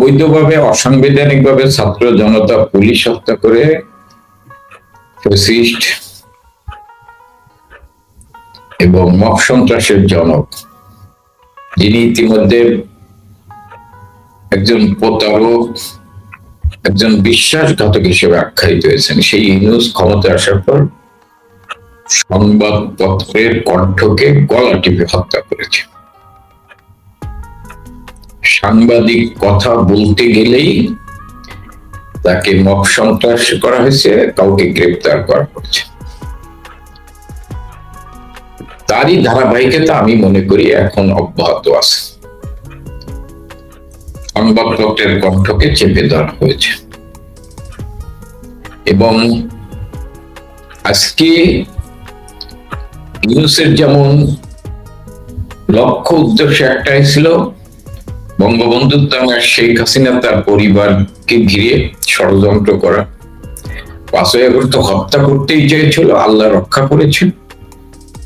অবৈধভাবে অসাংবিধানিকভাবে ছাত্র জনতা পুলিশ হত্যা করে ফ্যাসিস্ট এবং মব সন্ত্রাসের জনক, যিনি ইতিমধ্যে একজন প্রতারক, একজন বিশ্বাসঘাতক হিসেবে আখ্যায়িত হয়েছেন, সেই ইউনূস ক্ষমতায় আসার পর সংবাদপত্রের কণ্ঠকে গলা টিপে হত্যা করেছে। সাংবাদিক কথা বলতে গেলেই তাকে মব সন্ত্রাস করা হয়েছে, কাউকে গ্রেপ্তার করা হয়েছে। তারই ধারাবাহিকতা আমি মনে করি এখন অব্যাহত আছে। সংবাদপত্রের কণ্ঠকে চেপে ধরা হয়েছে এবং আজকে ইউনূসের যেমন লক্ষ্য উদ্দেশ্য একটাই ছিল, বঙ্গবন্ধু শেখ হাসিনা তার পরিবারকে ঘিরে ষড়যন্ত্র করা। 5ই আগস্ট হত্যা করতেই চেয়েছিল, আল্লাহ রক্ষা করেছেন।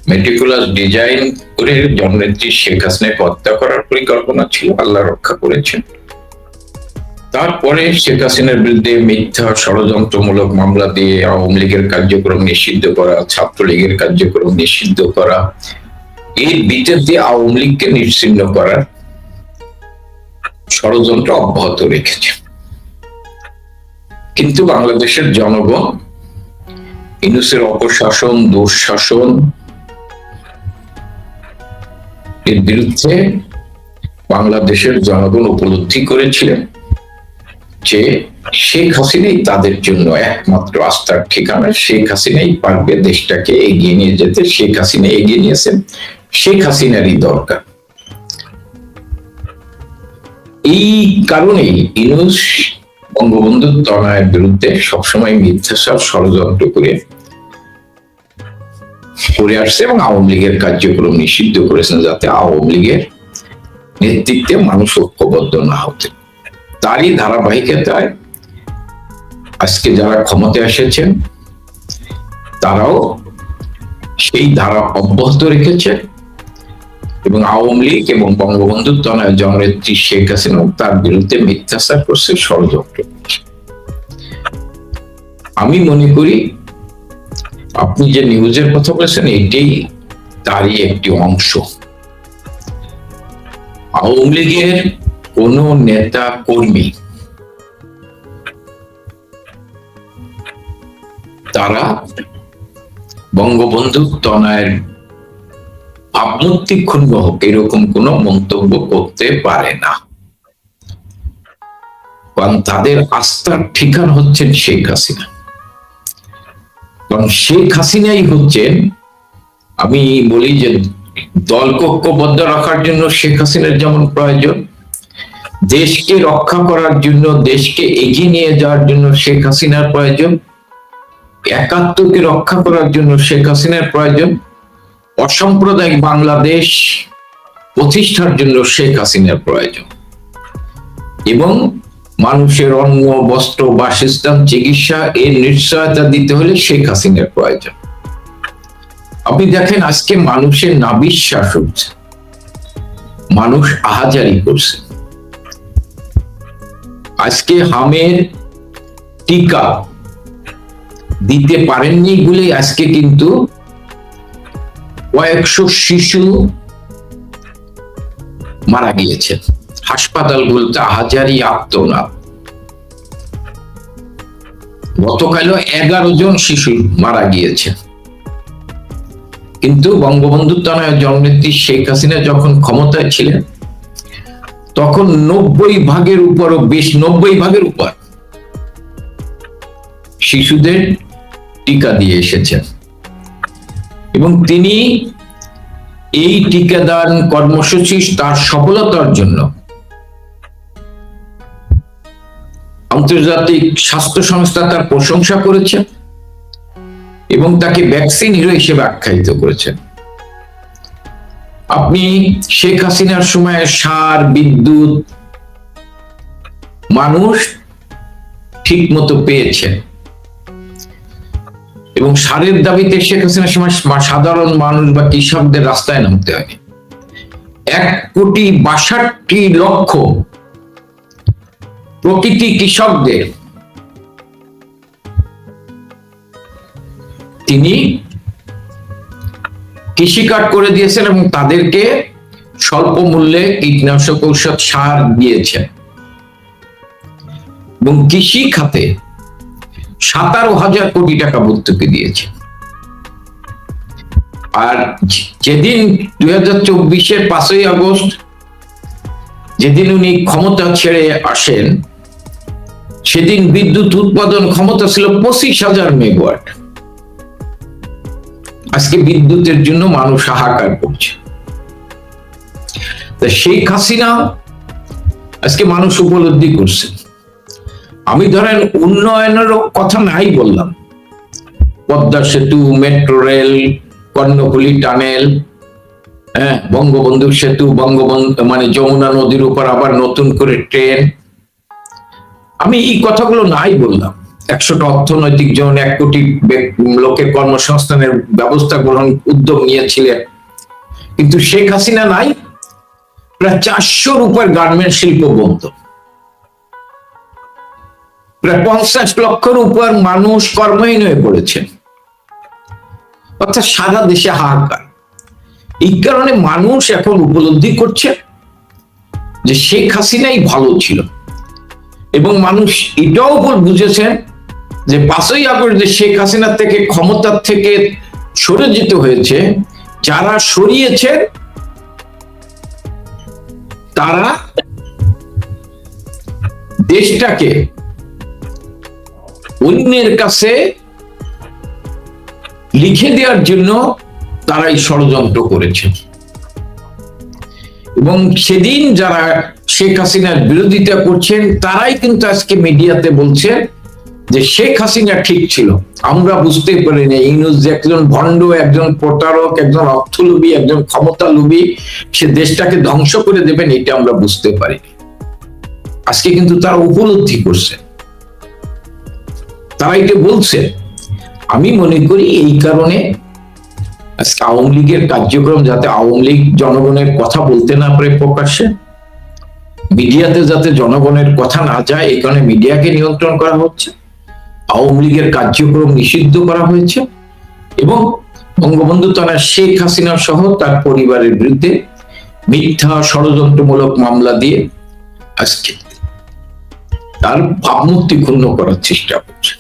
মেটিকুলাস ডিজাইন করে জননেত্রী শেখ হাসিনাকে হত্যা করার পরিকল্পনা ছিল, আল্লাহ রক্ষা করেছেন। তারপরে শেখ হাসিনার বিরুদ্ধে মিথ্যা ষড়যন্ত্রমূলক মামলা দিয়ে আওয়ামী লীগের কার্যক্রম নিষিদ্ধ করা, ছাত্রলীগের কার্যক্রম নিষিদ্ধ করা, এর ভিতর দিয়ে আওয়ামী লীগকে নিশ্চিহ্ন করার ষড়যন্ত্র অব্যাহত রেখেছে। কিন্তু বাংলাদেশের জনগণ ইউনূসের অপশাসন, দুঃশাসন এর বিরুদ্ধে বাংলাদেশের জনগণ উপলব্ধি করেছিলেন যে শেখ হাসিনাই তাদের জন্য একমাত্র আস্থার ঠিকানা। শেখ হাসিনাই পারবে দেশটাকে এগিয়ে নিয়ে যেতে। শেখ হাসিনা এগিয়ে নিয়েছেন, শেখ হাসিনারই দরকার। এই কারণেই ইউনূস বঙ্গবন্ধু তনয়ের বিরুদ্ধে সবসময় মিথ্যাচার ষড়যন্ত্র করে আসছে এবং আওয়ামী লীগের কার্যক্রম নিষিদ্ধ করেছেন, যাতে আওয়ামী লীগের নেতৃত্বে মানুষ ঐক্যবদ্ধ না হতে। তারই ধারাবাহিকতায় আজকে যারা ক্ষমতায় এসেছেন তারাও সেই ধারা অব্যাহত রেখেছে এবং আওয়ামী লীগ এবং বঙ্গবন্ধু তনয় জননেত্রী শেখ হাসিনা তার বিরুদ্ধে মিথ্যাচার করছে, ষড়যন্ত্র করছে। আমি মনে করি আপনি যে নিউজের কথা বলেছেন এটাই তারই একটি অংশ। আওয়ামী লীগের কোন নেতা কর্মী তারা বঙ্গবন্ধু তনয়ের ভাবমূর্তি ক্ষুণ্ণ হোক এরকম কোন মন্তব্য করতে পারে না, কারণ তাদের আস্থার ঠিকানা হচ্ছেন শেখ হাসিনা। কারণ শেখ হাসিনাই হচ্ছেন, আমি বলি যে দলকে ঐক্যবদ্ধ রাখার জন্য শেখ হাসিনার যেমন প্রয়োজন, দেশকে রক্ষা করার জন্য, দেশকে এগিয়ে নিয়ে যাওয়ার জন্য শেখ হাসিনার প্রয়োজন, একাত্মকে রক্ষা করার জন্য শেখ হাসিনার প্রয়োজন, অসাম্প্রদায়িক বাংলাদেশ প্রতিষ্ঠার জন্য শেখ হাসিনার প্রয়োজন, এবং মানুষের অন্ন, বস্ত্র, বাসস্থান, চিকিৎসা এর নিশ্চয়তা দিতে হলে শেখ হাসিনার প্রয়োজন। আপনি দেখেন আজকে মানুষের নাবিশ্বাস হচ্ছে, মানুষ আহাজারি করছে। আজকে হামের টিকা দিতে পারেননি বলে আজকে কিন্তু কয়েকশো শিশু মারা গিয়েছে। হাসপাতালগুলোতে আহাজারি, আর্তনাদ। গতকালও 11 জন শিশু মারা গিয়েছে। কিন্তু বঙ্গবন্ধু তনয় জননেত্রী শেখ হাসিনা যখন ক্ষমতায় ছিলেন তখন 90% উপরও বেশি, 90% উপর শিশুদের টিকা দিয়ে এসেছেন এবং তিনি এই টিকাদান কর্মসূচি তার সফলতার জন্য আন্তর্জাতিক স্বাস্থ্য সংস্থা তার প্রশংসা করেছে এবং তাকে ভ্যাকসিন হিরো হিসেবে আখ্যায়িত করেছেন। আপনি শেখ হাসিনার সময় সার, বিদ্যুৎ মানুষ ঠিক মতো পেয়েছেন এবং সারের দাবিতে শেখ হাসিনার সময় সাধারণ মানুষ বা কৃষকদের রাস্তায় নামতে হয়নি। 1,62,00,000 প্রকৃতি কৃষকদের তিনি কৃষিকাজ করে দিয়েছেন এবং তাদেরকে স্বল্প মূল্যে কীটনাশক ঔষধ সার দিয়েছেন এবং কৃষি খাতে 17,000 কোটি টাকা ভর্তুকি দিয়েছে। আর যেদিন 2024-এর 5ই আগস্ট যেদিন উনি ক্ষমতা ছেড়ে আসেন, সেদিন বিদ্যুৎ উৎপাদন ক্ষমতা ছিল 25,000 মেগাওয়াট। আজকে বিদ্যুতের জন্য মানুষ হাহাকার করছে। শেখ হাসিনা আজকে মানুষ উপলব্ধি করছে। আমি ধরেন উন্নয়নেরও কথা নাই বললাম, পদ্মা সেতু, metro rail, Karnaphuli tunnel, Bangabandhu সেতু, বঙ্গবন্ধু মানে যমুনা নদীর উপর আবার নতুন করে ট্রেন, আমি এই কথাগুলো নাই বললাম। 100টা অর্থনৈতিক জন, 1 কোটি লোকের কর্মসংস্থানের ব্যবস্থা গ্রহণ উদ্যোগ নিয়েছিলেন, কিন্তু শেখ হাসিনা নাই। প্রায় 400-র উপর গার্মেন্ট শিল্প বন্ধ, প্রায় 50 লক্ষের উপর মানুষ কর্মহীন হয়ে পড়েছেন, অর্থাৎ সারা দেশে হাহাকার। এই কারণে মানুষ এখন উপলব্ধি করছে যে শেখ হাসিনাই ভালো ছিল, এবং মানুষ এটাও বুঝেছেন যে 5ই আগস্ট যে শেখ হাসিনা থেকে ক্ষমতার থেকে সরে যেতে হয়েছে, যারা সরিয়েছে তারা দেশটাকে অন্যের কাছে লিখে দেওয়ার জন্য তারাই ষড়যন্ত্র করেছে। এবং সেদিন যারা শেখ হাসিনার বিরোধিতা করছেন তারাই কিন্তু আজকে মিডিয়াতে বলছেন যে শেখ হাসিনা ঠিক ছিল, আমরা বুঝতে পারিনি ইউনূস যে একজন ভণ্ড, একজন প্রতারক, একজন অর্থলোভী, একজন ক্ষমতা লোভী, সে দেশটাকে ধ্বংস করে দেবেন, এটা আমরা বুঝতে পারিনি। আজকে কিন্তু তারা উপলব্ধি করছে, তারা এটা বলছে। আমি মনে করি এই কারণে আজকে আওয়ামী লীগের কার্যক্রম, যাতে আওয়ামী লীগ জনগণের কথা বলতে না পারে প্রকাশ্যে, মিডিয়াতে যাতে জনগণের কথা না যায়, এই কারণে মিডিয়াকে নিয়ন্ত্রণ করা হচ্ছে, আওয়ামী লীগের কার্যক্রম নিষিদ্ধ করা হয়েছে, এবং বঙ্গবন্ধু তারা শেখ হাসিনা সহ তার পরিবারের বিরুদ্ধে মিথ্যা ষড়যন্ত্রমূলক মামলা দিয়ে আজকে তার ভাবমূর্তি ক্ষুণ্ণ করার চেষ্টা করছে।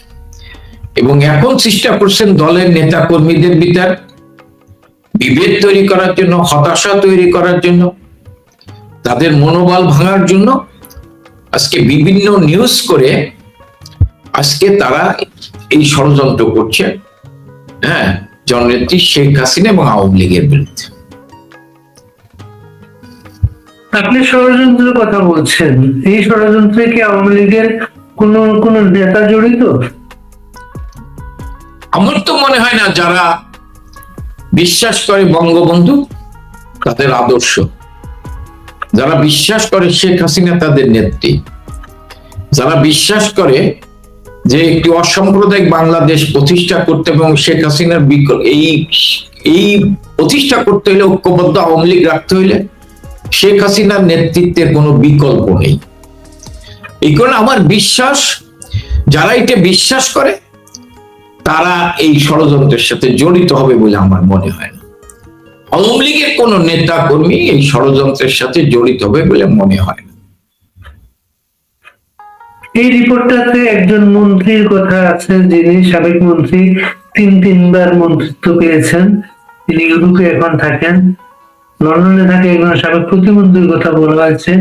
এবং এখন চেষ্টা করছেন দলের নেতা কর্মীদের ভিতর বিভেদ তৈরি করার জন্য, হতাশা তৈরি করার জন্য, তাদের মনোবল ভাঙার জন্য আজকে বিভিন্ন নিউজ করে আজকে তারা এই ষড়যন্ত্র করছে, জননেত্রী শেখ হাসিনা এবং আওয়ামী লীগের বিরুদ্ধে। আপনি ষড়যন্ত্রের কথা বলছেন, এই ষড়যন্ত্রে কি আওয়ামী লীগের কোন নেতা জড়িত? আমার তো মনে হয় না। যারা বিশ্বাস করে বঙ্গবন্ধু তাদের আদর্শ, যারা বিশ্বাস করে শেখ হাসিনা তাদের নেত্রী, যারা বিশ্বাস করে যে একটি অসাম্প্রদায়িক বাংলাদেশ প্রতিষ্ঠা করতে এবং শেখ হাসিনার এই প্রতিষ্ঠা করতে হলে ঐক্যবদ্ধ আওয়ামী লীগ রাখতে হইলে শেখ হাসিনার নেতৃত্বের কোনো বিকল্প নেই। এই কারণে আমার বিশ্বাস, যারা এটা বিশ্বাস করে তারা এই ষড়যন্ত্রের সাথে জড়িত হবে বলে আমার মনে হয় না। আওয়ামী লীগের কোন নেতা কর্মী এই ষড়যন্ত্রের সাথে জড়িত হবে বলে মনে হয় না। এই রিপোর্টটাতে একজন মন্ত্রীর কথা আছে, যিনি সাবেক মন্ত্রী, তিনবার মন্ত্রিত্ব পেয়েছেন, তিনি ইউরোপে এখন থাকেন। লন্ডনে থাকে একজন সাবেক প্রতিমন্ত্রীর কথা বলা হয়েছে,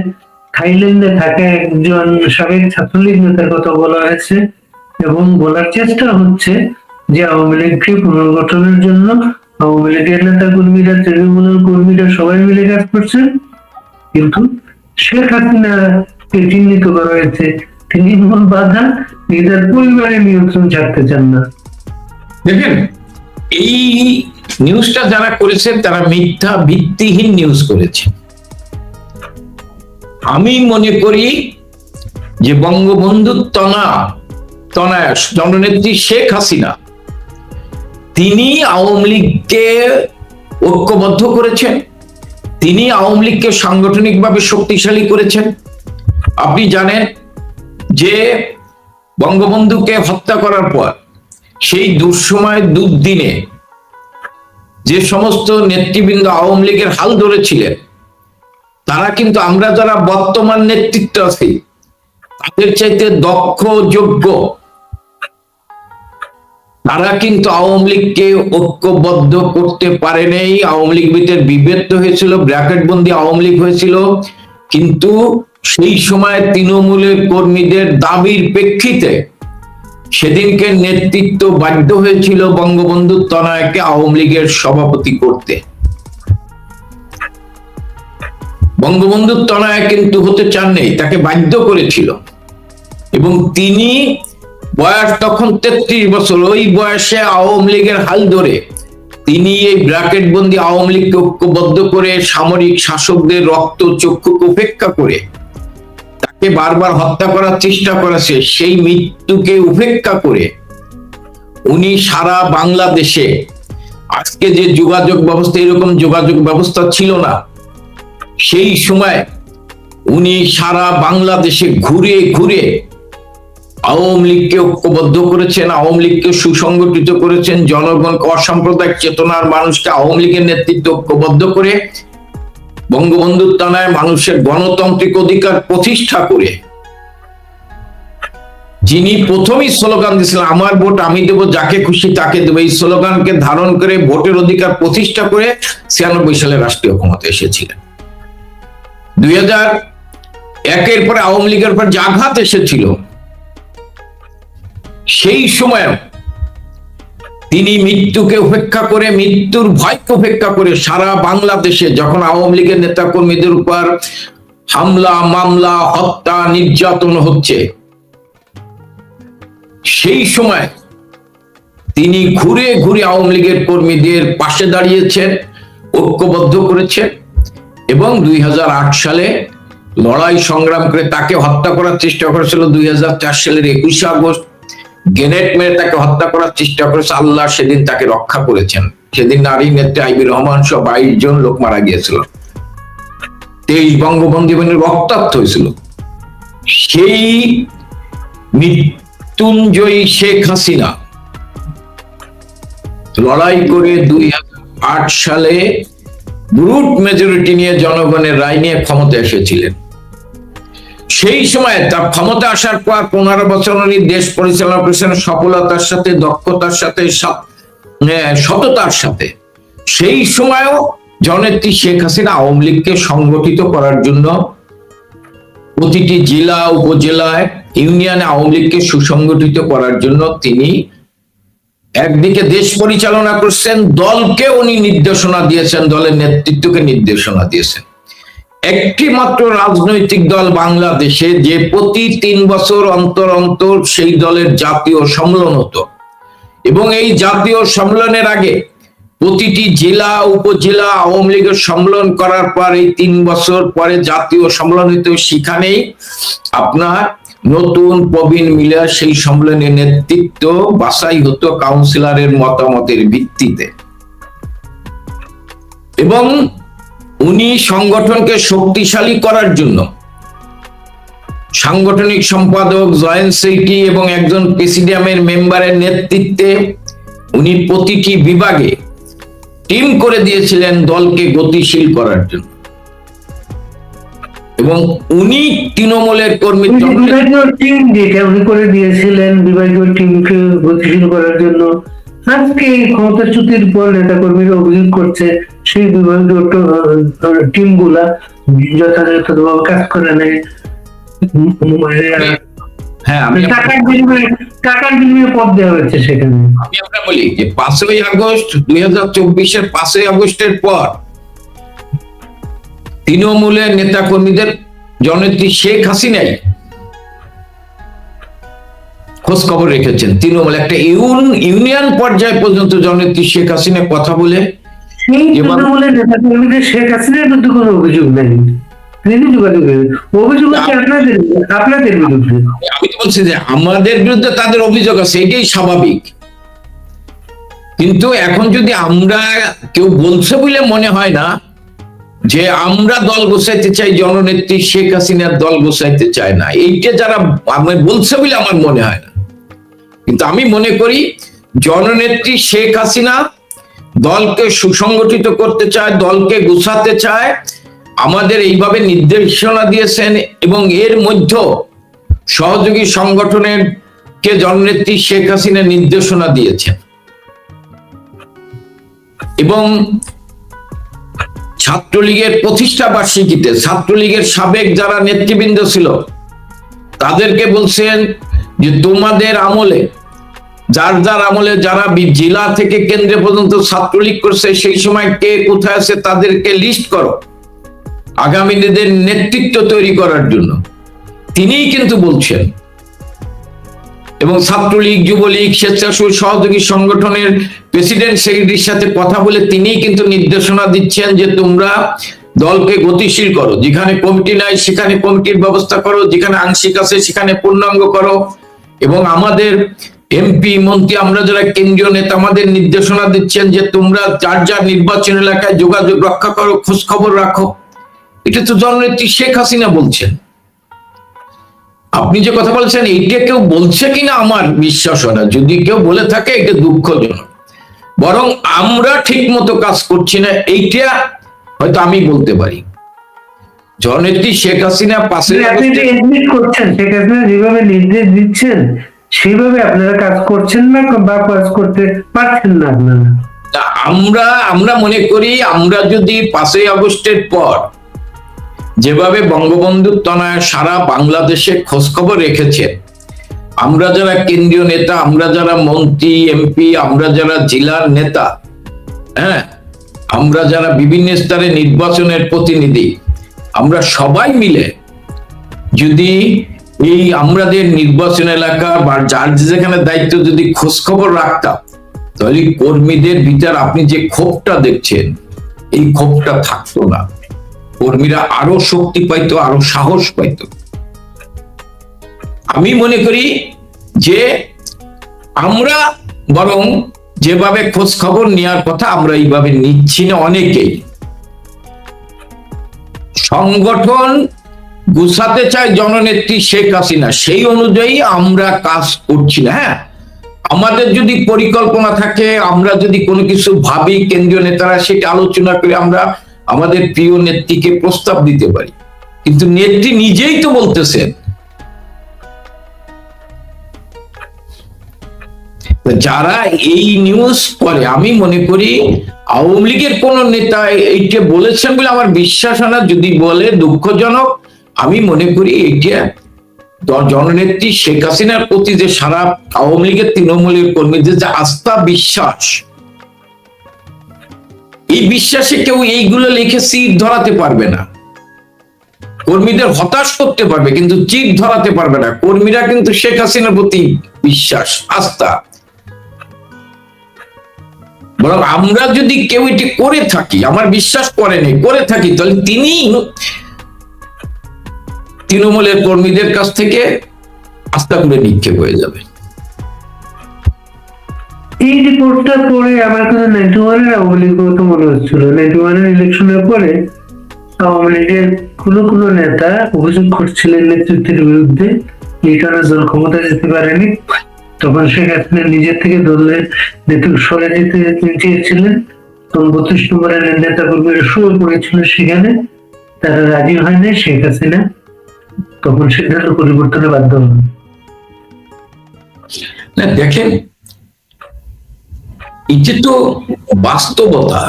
থাইল্যান্ডে থাকে একজন সাবেক ছাত্রলীগ নেতার কথা বলা হয়েছে, এবং বলার চেষ্টা হচ্ছে যে আওয়ামী লীগকে পুনর্গঠনের জন্য আওয়ামী লীগের নেতা কর্মীরা, তৃণমূলের কর্মীরা সবাই মিলে কাজ করছেন। কিন্তু শেখ হাসিনাকে চিহ্নিত করা হয়েছে তিনি মূল বাধা, নিজের পরিবারের নিয়ন্ত্রণ ছাড়তে চান না। দেখেন, এই নিউজটা যারা করেছেন তারা মিথ্যা ভিত্তিহীন নিউজ করেছে। আমি মনে করি যে বঙ্গবন্ধু তনয়া জননেত্রী শেখ হাসিনা তিনি আওয়ামী লীগকে ঐক্যবদ্ধ করেছেন, তিনি আওয়ামী লীগকে সাংগঠনিকভাবে শক্তিশালী করেছেন। আপনি জানেন যে বঙ্গবন্ধুকে হত্যা করার পর সেই দুঃসময় দুর্দিনে যে সমস্ত নেতৃবৃন্দ আওয়ামী লীগের হাল ধরেছিলেন, তারা কিন্তু আমরা যারা বর্তমান নেতৃত্ব আছি তাদের চাইতে দক্ষ, যোগ্য, তারা কিন্তু আওয়ামী লীগকে ঐক্যবদ্ধ করতে পারে নাই। আওয়ামী লীগ ভিতরে বিভেদ হয়েছিল, ব্র্যাকেট বন্দি আওয়ামী লীগ হয়েছিল, কিন্তু সেই সময় তৃণমূলের কর্মীদের দাবির প্রেক্ষিতে সেদিনকে নেতৃত্ব বাধ্য হয়েছিল বঙ্গবন্ধু তনয়কে আওয়ামী লীগের সভাপতি করতে। বঙ্গবন্ধু তনয় কিন্তু হতে চাননি, তাকে বাধ্য করেছিল, এবং তিনি বয়স তখন 33 বছর, ওই বয়সে আওয়ামী লীগের হাল ধরে তিনি এই ব্র্যাকেট বন্দি আওয়ামী লীগকে ঐক্যবদ্ধ করে সামরিক শাসকদের রক্ত চক্ষুকে উপেক্ষা করে তাকে বারবার হত্যা করার চেষ্টা করেছে। সেই মৃত্যুকে উপেক্ষা করে উনি সারা বাংলাদেশে, আজকে যে যোগাযোগ ব্যবস্থা, এরকম যোগাযোগ ব্যবস্থা ছিল না, সেই সময় উনি সারা বাংলাদেশে ঘুরে ঘুরে আওয়ামী লীগকে ঐক্যবদ্ধ করেছেন, আওয়ামী লীগকে সুসংগঠিত করেছেন, জনগণকে, অসাম্প্রদায়িক চেতনার মানুষকে আওয়ামী লীগের নেতৃত্ব ঐক্যবদ্ধ করে বঙ্গবন্ধুর তনয় মানুষের গণতান্ত্রিক অধিকার প্রতিষ্ঠা করে, যিনি প্রথমেই স্লোগান দিয়েছিলেন আমার ভোট আমি দেবো, যাকে খুশি তাকে দেবো, এই স্লোগানকে ধারণ করে ভোটের অধিকার প্রতিষ্ঠা করে 96 সালে রাষ্ট্রীয় ক্ষমতা এসেছিলেন। 2001 পরে আওয়ামী লীগের পর যে আঘাত এসেছিল, সেই সময় তিনি মৃত্যুকে উপেক্ষা করে, মৃত্যুর ভয়কে উপেক্ষা করে সারা বাংলাদেশে যখন আওয়ামী লীগের নেতা কর্মীদের উপর হামলা, মামলা, হত্যা, নির্যাতন হচ্ছে, সেই সময় তিনি ঘুরে ঘুরে আওয়ামী লীগের কর্মীদের পাশে দাঁড়িয়েছেন, ঐক্যবদ্ধ করেছেন, এবং 2008 সালে লড়াই সংগ্রাম করে তাকে হত্যা করার চেষ্টা করেছিল। 2004 সালের 21 আগস্ট গ্রেনেড মেরে তাকে হত্যা করার চেষ্টা করেছে, আল্লাহ সেদিন তাকে রক্ষা করেছেন। সেদিন নারী নেত্রী আইবি রহমান সহ 22 জন লোক মারা গিয়েছিল, 23 বঙ্গবন্ধু রক্তাক্ত হয়েছিল। সেই মৃত্যুঞ্জয়ী শেখ হাসিনা লড়াই করে 2008 সালে ব্রুট মেজরিটি নিয়ে, জনগণের রায় নিয়ে ক্ষমতা এসেছিলেন। সেই সময় তার ক্ষমতা আসার পর 15 বছর উনি দেশ পরিচালনা করেছেন সফলতার সাথে, দক্ষতার সাথে, সততার সাথে। সেই সময়ও জননেত্রী শেখ হাসিনা আওয়ামী লীগকে সংগঠিত করার জন্য প্রতিটি জেলা, উপজেলায়, ইউনিয়নে আওয়ামী লীগকে সুসংগঠিত করার জন্য তিনি একদিকে দেশ পরিচালনা করছেন, দলকে উনি নির্দেশনা দিয়েছেন, দলের নেতৃত্বকে নির্দেশনা দিয়েছেন। একটি মাত্র রাজনৈতিক দল বাংলাদেশে যে প্রতি 3 বছর অন্তর অন্তর সেই দলের জাতীয় সম্মেলন হতো, এবং এই জাতীয় সম্মেলনের আগে প্রতিটি জেলা, উপজেলা আওয়ামী লীগের সম্মেলন করার পর এই 3 বছর পরে জাতীয় সম্মেলন হতো। সেখানেই আপনার নতুন প্রবীণ মিলে সেই সম্মেলনের নেতৃত্ব বাছাই হতো কাউন্সিলরের মতামতের ভিত্তিতে, এবং উনি সংগঠনকে শক্তিশালী করার জন্য সাংগঠনিক সম্পাদক, জয়েন্ট সেক্রেটারি এবং একজন প্রেসিডিয়ামের মেম্বারের নেতৃত্বে উনি প্রতিটি বিভাগে টিম করে দিয়েছিলেন দলকে গতিশীল করার জন্য। এবং উনি তৃণমূলের কর্মী টিম যেটা উনি করে দিয়েছিলেন বিভাগীয় টিমকে গতিশীল করার জন্য, আজকে এই ক্ষমতাচ্যুতির পর নেতা কর্মীরা অভিযোগ করছে সেই বিভাগীয় টিম গুলা যথাযথভাবে কাজ করে নেয়, টাকার বিনিময়ে পদ দেওয়া হয়েছে সেখানে। আমি আপনাকে বলি যে 5ই আগস্ট 2024-এর 5ই আগস্টের পর তৃণমূলের নেতা কর্মীদের জননেত্রী শেখ হাসিনাই খোঁজ খবর রেখেছেন। তৃণমূল একটা ইউনিয়ন পর্যায় পর্যন্ত জননেত্রী শেখ হাসিনা কথা বলে তৃণমূলের নেতা কর্মীদের শেখ হাসিনার বিরুদ্ধে কোনো অভিযোগ নেই, অভিযোগ আছে আপনাদের বিরুদ্ধে। আমি তো বলছি যে আমাদের বিরুদ্ধে তাদের অভিযোগ আছে, এটাই স্বাভাবিক। কিন্তু এখন যদি আমরা কেউ বলছে বলে মনে হয় না, যে আমরা দল গোছাইতে চাই, জননেত্রী শেখ হাসিনার দল গোছাইতে চায় না, এইটা যারা বলছে বলে আমার মনে হয় না। কিন্তু আমি মনে করি জননেত্রী শেখ হাসিনা দলকে সুসংগঠিত করতে চায়, দলকে গুছাতে চায়, আমাদের এইভাবে নির্দেশনা দিয়েছেন। এবং এর মধ্যে সহযোগী সংগঠনের কে জননেত্রী শেখ হাসিনা নির্দেশনা দিয়েছেন। এবং ছাত্রলীগের প্রতিষ্ঠা বার্ষিকীতে ছাত্রলীগের সাবেক যারা নেতৃবৃন্দ ছিল তাদেরকে বলছেন যে তোমাদের আমলে, যার যার আমলে যারা জেলা থেকে কেন্দ্রে পর্যন্ত ছাত্রলীগ করছে সেই সময় কে কোথায় আছে তাদেরকে লিস্ট করো আগামী দিনের নেতৃত্ব তৈরি করার জন্য। তিনিই কিন্তু বলছেন। এবং ছাত্রলীগ, যুবলীগ, স্বেচ্ছাসেবী সহযোগী সংগঠনের প্রেসিডেন্ট সেক্রেটারির সাথে কথা বলে তিনিই কিন্তু নির্দেশনা দিচ্ছেন যে তোমরা দলকে গতিশীল করো, যেখানে কমিটি নাই সেখানে কমিটির ব্যবস্থা করো, যেখানে আংশিক আছে সেখানে পূর্ণাঙ্গ করো। এবং আমাদের এমপি মন্ত্রী, আমরা যারা কেন্দ্রীয় নেতা, আমাদের নির্দেশনা দিচ্ছেন যে তোমরা যার যার নির্বাচন এলাকায় যোগাযোগ রক্ষা করো, খোঁজ খবর রাখো। এটা তো জননেত্রী শেখ হাসিনা বলছেন। আপনি যে কথা বলছেন এইটা কেউ বলছে কিনা আমার বিশ্বাস হয় না। যদি কেউ বলে থাকে এটা দুঃখজনক। বরং আমরা ঠিক মতো কাজ করছি না এইটা হয়তো আমি বলতে পারি। জননেত্রী শেখ হাসিনা পাশে আপনি যে এডমিট করছেন শেখ হাসিনা যেভাবে নির্দেশ দিচ্ছেন সেভাবে আপনারা কাজ করছেন না বা কাজ করতে পারছেন না আপনারা। আমরা মনে করি আমরা যদি 5ই আগস্টের পর যেভাবে বঙ্গবন্ধুর তনয় সারা বাংলাদেশে খোঁজ খবর রেখেছে, আমরা যারা কেন্দ্রীয় নেতা, আমরা যারা মন্ত্রী এমপি, আমরা যারা জেলার নেতা, হ্যাঁ, আমরা যারা বিভিন্ন স্তরে নির্বাচনের প্রতিনিধি, আমরা সবাই মিলে যদি এই আমাদের নির্বাচন এলাকা বা যার যেখানে দায়িত্ব যদি খোঁজ খবর রাখতাম, তাহলে কর্মীদের ভিতর আপনি যে ক্ষোভটা দেখছেন এই ক্ষোভটা থাকতো না। কর্মীরা আরো শক্তি পাইতো, আরো সাহস পাইতো। আমি মনে করি যে আমরা বরং যেভাবে খোঁজ খবর নেওয়ার কথা আমরা এইভাবে নিচ্ছি না। অনেকেই সংগঠন গুছাতে চায় জননেত্রী শেখ হাসিনা, সেই অনুযায়ী আমরা কাজ করছি না। হ্যাঁ, আমাদের যদি পরিকল্পনা থাকে, আমরা যদি কোনো কিছু ভাবি, কেন্দ্রীয় নেতারা সেটা আলোচনা করে আমরা আমাদের প্রিয় নেত্রীকে প্রস্তাব দিতে পারি। কিন্তু নেত্রী নিজেই তো বলতেছেন। যারা এই নিউজ করে, আমি মনে করি আওয়ামী লীগের কোন নেতা এইটা বলেছেন বলে আমার বিশ্বাস হয় না। যদি বলে দুঃখজনক। আমি মনে করি এইটা জননেত্রী শেখ হাসিনার প্রতি যে সারা আওয়ামী লীগের তৃণমূলের কর্মীদের যে আস্থা, বিশ্বাস, এই বিশ্বাসে কেউ এইগুলো লিখে চির ধরাতে পারবে না। কর্মীদের হতাশ করতে পারবে কিন্তু চির ধরাতে পারবে না। কর্মীরা কিন্তু শেখ হাসিনার প্রতি বিশ্বাস, আস্থা। বরং আমরা যদি কেউ এটি করে থাকি, আমার বিশ্বাস করেনি, করে থাকি, তাহলে তিনি তৃণমূলের কর্মীদের কাছ থেকে আস্থা করে নিক্ষেপ হয়ে যাবে। এই রিপোর্টটা পড়ে আমার কাছে 91-এর আওয়ামী লীগ তো মনে হচ্ছিল। 91-এর ইলেকশনের পরে আওয়ামী লীগের কোনো নেতা অভিযোগ করছিলেন নেতৃত্বের বিরুদ্ধে, এই কারণে দল ক্ষমতা যেতে পারেনি। তখন শেখ হাসিনা নিজের থেকে দলের নেতৃত্ব সরে যেতে চেয়েছিলেন। তখন 32 নম্বরের নেতা কর্মীরা শুয়ে পড়েছিল সেখানে, তারা রাজি হয়নি। শেখ হাসিনা তখন সিদ্ধান্ত পরিবর্তনে বাধ্য হন। না, দেখেন, এটা তো বাস্তবতা।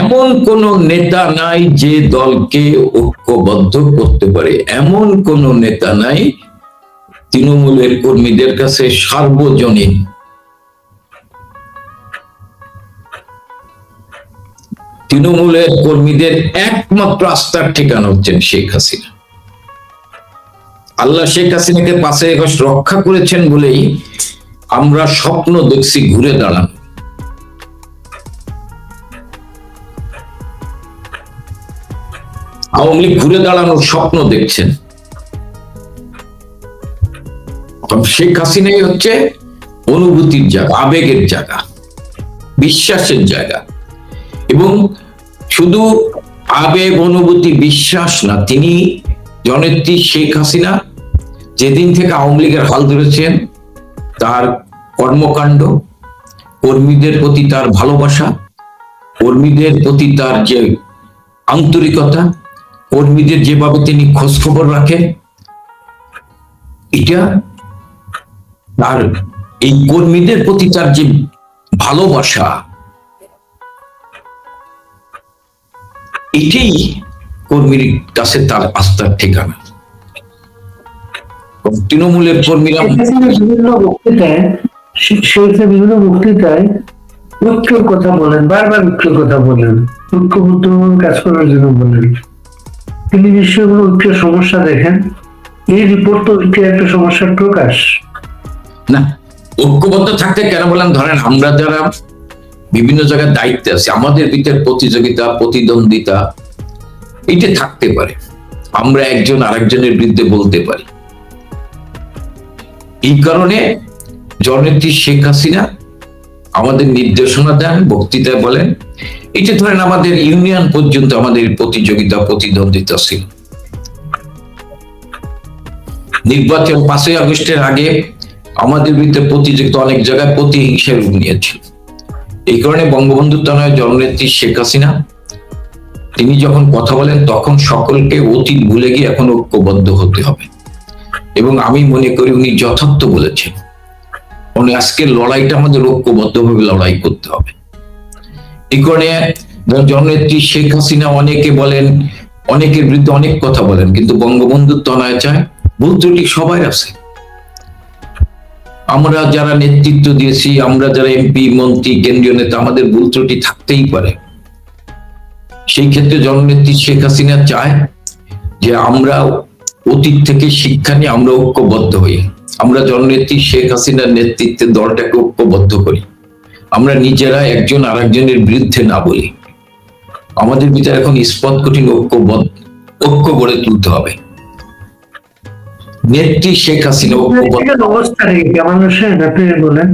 এমন কোন নেতা নাই যে দলকে ঐক্যবদ্ধ করতে পারে, এমন কোন নেতা নাই তৃণমূলের কর্মীদের কাছে সার্বজনীন। তৃণমূলের কর্মীদের একমাত্র আস্থার ঠিকানা হচ্ছেন শেখ হাসিনা। আল্লাহ শেখ হাসিনাকে 5ই আগস্ট রক্ষা করেছেন বলেই আমরা স্বপ্ন দেখছি ঘুরে দাঁড়ানো। আওয়ামী লীগ ঘুরে দাঁড়ানোর স্বপ্ন দেখছেন। শেখ হাসিনাই হচ্ছে অনুভূতির জায়গা, আবেগের জায়গা, বিশ্বাসের জায়গা। এবং শুধু আবেগ, অনুভূতি, বিশ্বাস না, তিনি জননেত্রী শেখ হাসিনা যেদিন থেকে আওয়ামী লীগের হাল ধরেছেন, তার কর্মকাণ্ড, কর্মীদের প্রতি তার ভালোবাসা, কর্মীদের প্রতি তার যে আন্তরিকতা, কর্মীদের যেভাবে তিনি খোঁজ খবর রাখেন, এটা তার এই কর্মীদের প্রতি তার যে ভালোবাসা, এটাই কর্মীর কাছে তার আস্থার ঠিকানা। তৃণমূলের কর্মীরা বিভিন্ন বক্তৃতায় ঐক্যের কথা বলেন, বারবার ঐক্যের কথা বলেন, ঐক্যবদ্ধ কাজ করার জন্য বলেন। তিনি নিশ্চয়ই কোনো ঐক্যের সমস্যা দেখেন। এই রিপোর্ট তো ঐক্যের একটা সমস্যার প্রকাশ না। ঐক্যবদ্ধ থাকতে কেন বলেন, ধরেন আমরা যারা বিভিন্ন জায়গায় দায়িত্বে আছি, আমাদের ভিতরে প্রতিযোগিতা, প্রতিদ্বন্দ্বিতা এটা থাকতে পারে, আমরা একজন আরেকজনের বিরুদ্ধে বলতে পারি। এই কারণে জননেত্রী শেখ হাসিনা আমাদের নির্দেশনা দেন, বক্তৃতায় বলেন, এটা ধরেন আমাদের ইউনিয়ন পর্যন্ত আমাদের প্রতিযোগিতা, প্রতিদ্বন্দ্বিতা ছিল। নির্বাচন 5ই আগস্টের আগে আমাদের বিরুদ্ধে প্রতিযোগিতা অনেক জায়গায় প্রতিহিংসার রূপ নিয়েছিল। এই কারণে বঙ্গবন্ধু তনয়া জননেত্রী শেখ হাসিনা তিনি যখন কথা বলেন, তখন সকলকে অতীত ভুলে গিয়ে এখন ঐক্যবদ্ধ হতে হবে, এবং আমি মনে করি উনি যথার্থ বলেছেন। উনি আজকের লড়াইটা আমাদের ঐক্যবদ্ধভাবে লড়াই করতে হবে। এই কারণে জননেত্রী শেখ হাসিনা অনেকে বলেন, অনেকের বিরুদ্ধে অনেক কথা বলেন, কিন্তু বঙ্গবন্ধুর তনয় চায় ভুল ত্রুটি সবাই আছে। আমরা যারা নেতৃত্ব দিয়েছি, আমরা যারা এমপি, মন্ত্রী, কেন্দ্রীয় নেতা, আমাদের ভুল ত্রুটি থাকতেই পারে। সেই ক্ষেত্রে জননেত্রী শেখ হাসিনা চায় যে আমরা অতীত থেকে শিক্ষা নিয়ে আমরা ঐক্যবদ্ধ হই, আমরা জননেত্রী শেখ হাসিনার নেতৃত্বে দলটাকে ঐক্যবদ্ধ করি, আমরা নিজেরা একজন আরেকজনের বিরুদ্ধে না বলি। আমাদের ভিতরে এখন স্পষ্ট কঠিন ঐক্য গড়ে তুলতে হবে। নেত্রী শেখ হাসিনা অবস্থা রেখে মানুষের আপনি বলেন,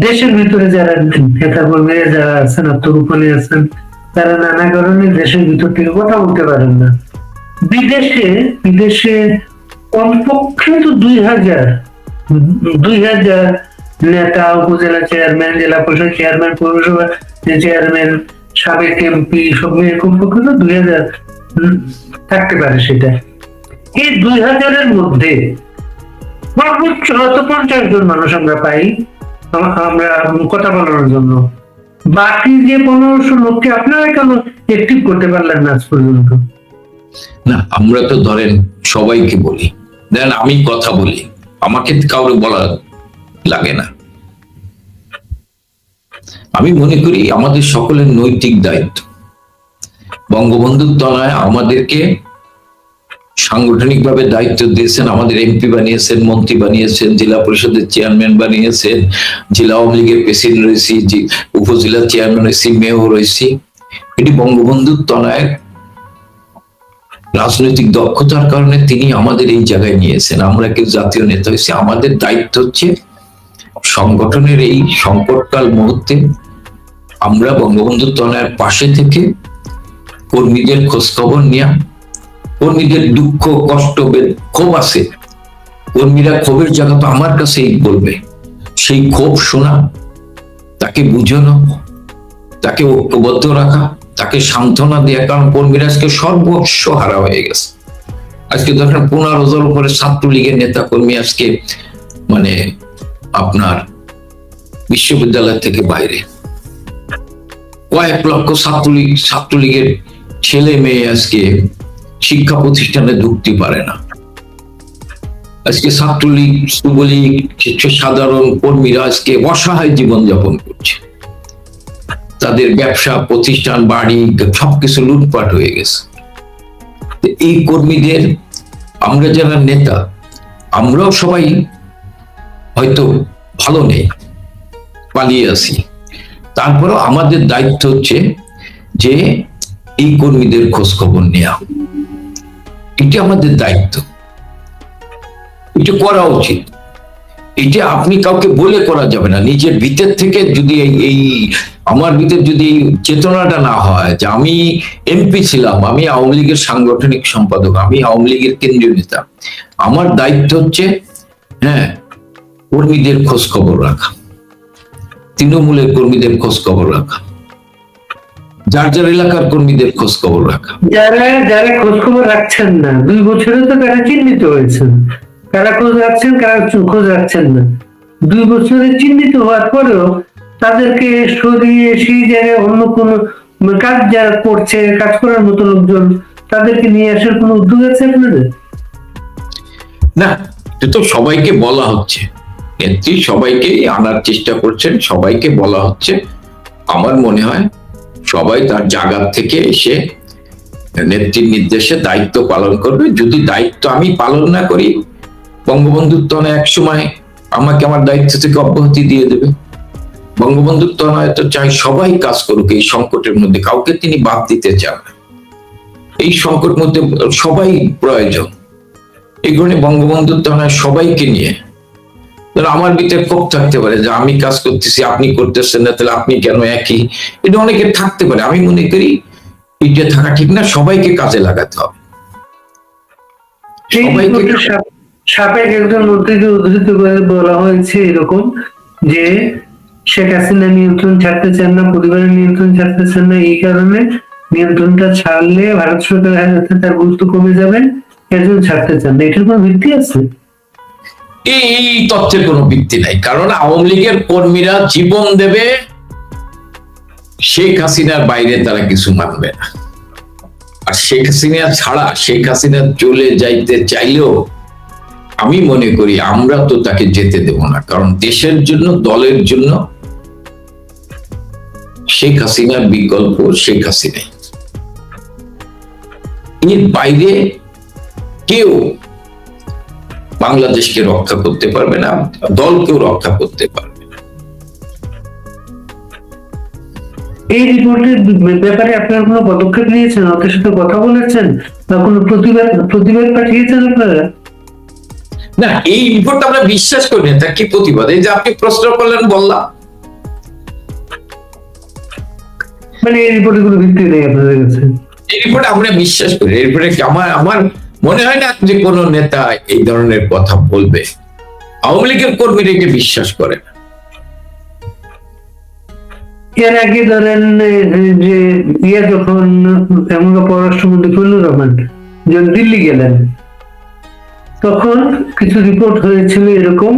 দেশের ভিতরে যারা নেতা কর্মীরা যারা আছেন, আত্মগোপনে আছেন, তারা নানা কারণে দেশের ভিতর থেকে কথা বলতে পারেন না। বিদেশে কমপক্ষে তো 2000 নেতা, উপজেলা চেয়ারম্যান, জেলা পরিষদ চেয়ারম্যান, পৌরসভা চেয়ারম্যান, সাবেক এমপি সব মিলে কমপক্ষে তো 2000 থাকতে পারে। সেটা এই 2000-এর মধ্যে সর্বোচ্চ 50 জন মানুষ আমরা পাই আমরা কথা বলানোর জন্য। বাকি যে 1500 লোককে আপনারা কেন অ্যাক্টিভ করতে পারলেন না আজ পর্যন্ত? না, আমরা তো ধরেন সবাইকে বলি, দেন আমি কথা বলি, আমাকে কাউকে বলা লাগে না। আমি মনে করি আমাদের সকলের নৈতিক দায়িত্ব, বঙ্গবন্ধুর তনয় আমাদেরকে সাংগঠনিকভাবে দায়িত্ব দিয়েছেন, আমাদের এমপি বানিয়েছেন, মন্ত্রী বানিয়েছেন, জেলা পরিষদের চেয়ারম্যান বানিয়েছেন, জেলা আওয়ামী লীগের প্রেসিডেন্ট রয়েছি, উপজেলা চেয়ারম্যান রয়েছি, মেয়র রয়েছি। এটি বঙ্গবন্ধুর তনয়ের রাজনৈতিক দক্ষতার কারণে তিনি আমাদের এই জায়গায় নিয়েছেন। আমরা কেউ জাতীয় নেতা হয়েছি, আমাদের দায়িত্ব হচ্ছে সংগঠনের এই সংকটকাল মুহূর্তে আমরা বঙ্গবন্ধু তনয়ের পাশে থেকে কর্মীদের খোঁজ খবর নেওয়া, কর্মীদের দুঃখ, কষ্ট, ক্ষোভ আছে, কর্মীরা ক্ষোভের জায়গা তো আমার কাছেই বলবে, সেই ক্ষোভ শোনা, তাকে বুঝানো, তাকে ঐক্যবদ্ধ রাখা, তাকে সান্ত্বনা দেওয়া। কারণ কর্মীরা আজকে সর্বস্ব হারা হয়ে গেছে। আজকে দেখেন 15,000 উপরে ছাত্রলীগের নেতা কর্মী আজকে মানে আপনার বিশ্ববিদ্যালয় থেকে বাইরে, কয়েক লক্ষ ছাত্রলীগের ছেলে মেয়ে আজকে শিক্ষা প্রতিষ্ঠানে ঢুকতে পারে না। আজকে ছাত্রলীগ, যুবলীগ, সাধারণ কর্মীরা আজকে অসহায় জীবনযাপন করছে, তাদের ব্যবসা প্রতিষ্ঠান, বাড়ি সবকিছু লুটপাট হয়ে গেছে। এই কর্মীদের আমরা যারা নেতা, আমরাও সবাই হয়তো ভালো নেই, পালিয়ে আসি, তারপরেও আমাদের দায়িত্ব হচ্ছে যে এই কর্মীদের খোঁজ খবর নেওয়া, এটা আমাদের দায়িত্ব, এটা করা উচিত। এটা আপনি কাউকে বলে করা যাবে না। নিজের ভিতর থেকে যদি এই আমার ভিতর যদি এই চেতনাটা না হয় যে আমি এমপি ছিলাম, আমি আওয়ামী লীগের সাংগঠনিক সম্পাদক, আমি আওয়ামী লীগের কেন্দ্রীয় নেতা, আমার দায়িত্ব হচ্ছে হ্যাঁ কর্মীদের খোঁজ খবর রাখা, তৃণমূলের কর্মীদের খোঁজ খবর রাখা, যার যার এলাকার কর্মীদের খোঁজ খবর রাখা। যারা যারা খোঁজ খবর রাখছেন না, 2 বছরে তো তারা চিহ্নিত হয়েছেন, কারা খোঁজ রাখছেন কারা খোঁজ রাখছেন না। 2 বছরে চিহ্নিত হওয়ার পরেও তাদেরকে সরিয়ে সেই জায়গায় অন্য কোনো কাজ যারা করছে, কাজ করার মতো লোকজন, তাদেরকে নিয়ে আসার কোনো উদ্যোগ আছে আপনাদের? না, এটা তো সবাইকে বলা হচ্ছে, নেত্রী সবাইকে আনার চেষ্টা করছেন, সবাইকে বলা হচ্ছে। আমার মনে হয় সবাই তার জায়গা থেকে এসে নেত্রীর নির্দেশে দায়িত্ব পালন করবে। যদি দায়িত্ব আমি পালন না করি, বঙ্গবন্ধুর তনয় এক সময় আমাকে আমার দায়িত্ব থেকে অব্যাহতি দিয়ে দেবে। বঙ্গবন্ধুর তনয় তো চাই সবাই কাজ করুক এই সংকটের মধ্যে, কাউকে তিনি বাদ দিতে চান না। এই সংকট মধ্যে সবাই প্রয়োজন। এই কারণে বঙ্গবন্ধুর তনয় সবাইকে নিয়ে, আমার ভিতরে ক্ষোভ থাকতে পারে যে আমি কাজ করতেছি আপনি করতেছেন না, তাহলে আপনি কেন একই, এটা অনেকের থাকতে পারে। আমি মনে করি এটা থাকা ঠিক না, সবাইকে কাজে লাগাতে হবে। সবাইকে সাবেক একজন মন্ত্রীকে উদ্ধৃত করে বলা হয়েছে এরকম যে শেখ হাসিনা নিয়ন্ত্রণ ছাড়তে চান না, পরিবারের নিয়ন্ত্রণ ছাড়তে চান না, এই কারণে নিয়ন্ত্রণটা ছাড়লে ভারত সরকারের হাতে তার গুরুত্ব কমে যাবে, এজন্য ছাড়তে চান না। এটার কোনো ভিত্তি আছে? এই তথ্যের কোনো ভিত্তি নাই, কারণ আওয়ামী লীগের কর্মীরা জীবন দেবে, শেখ হাসিনার বাইরে তারা কিছু মানবে না। আর শেখ হাসিনা ছাড়া, শেখ হাসিনা চলে যাইতে চাইলেও আমি মনে করি আমরা তো তাকে যেতে দেব না, কারণ দেশের জন্য, দলের জন্য শেখ হাসিনার বিকল্প শেখ হাসিনাই। এর বাইরে কেউ বাংলাদেশকে রক্ষা করতে পারবে না, দলকেও রক্ষা করতে পারবে না। এই রিপোর্টের ব্যাপারে আপনারা কোনো পদক্ষেপ নিয়েছেন, ওদের সাথে কথা বলেছেন বা কোনো প্রতিবাদ পাঠিয়েছেন আপনারা? না, এই রিপোর্ট আমরা বিশ্বাস করি না। তার কি প্রতিবাদ? এই যে আপনি প্রশ্ন করলেন বললাম, মানে এই রিপোর্টে কোনো ভিত্তি নেই আপনাদের কাছে? এই রিপোর্ট আমরা বিশ্বাস করি। এই রিপোর্টে আমার মনে হয় না যে কোনো নেতা এই ধরনের কথা বলবে। আওয়ামী লীগের কর্মীরা একে বিশ্বাস করে না। এর আগে ধরেন যে যখন পররাষ্ট্রমন্ত্রী ফজলুর রহমান যখন দিল্লি গেলেন, তখন কিছু রিপোর্ট হয়েছিল এরকম,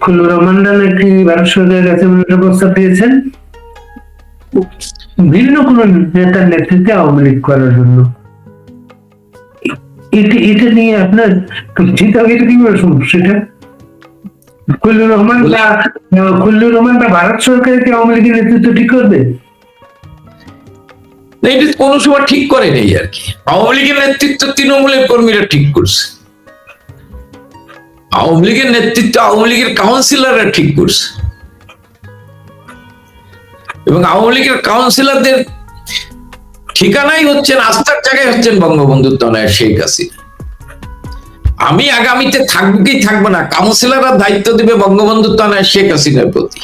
ফজলুর রহমান নাকি ভারত সরকারের কাছে প্রস্তাব দিয়েছেন ভিন্ন কোন নেতার নেতৃত্বে আওয়ামী লীগ করার জন্য। এটা নিয়ে আপনার চিন্তা, এটা কিভাবে সমস্যাটা? ফজলুর রহমান বা ভারত সরকারকে আওয়ামী লীগের নেতৃত্ব ঠিক করবে? এটা কোনো সময় ঠিক করে নেই আর কি। আওয়ামী লীগের নেতৃত্ব তৃণমূলের কর্মীরা ঠিক করছে, আওয়ামী লীগের নেতৃত্ব আওয়ামী লীগের কাউন্সিলররা ঠিক করছে, এবং আওয়ামী লীগের কাউন্সিলরদের ঠিকানাই হচ্ছেন, আস্থার জায়গায় হচ্ছেন বঙ্গবন্ধুর তনয় শেখ হাসিনা। আমি আগামীতে থাকবো কি থাকবো না, কাউন্সিলররা দায়িত্ব দিবে বঙ্গবন্ধুর তনয় শেখ হাসিনার প্রতি।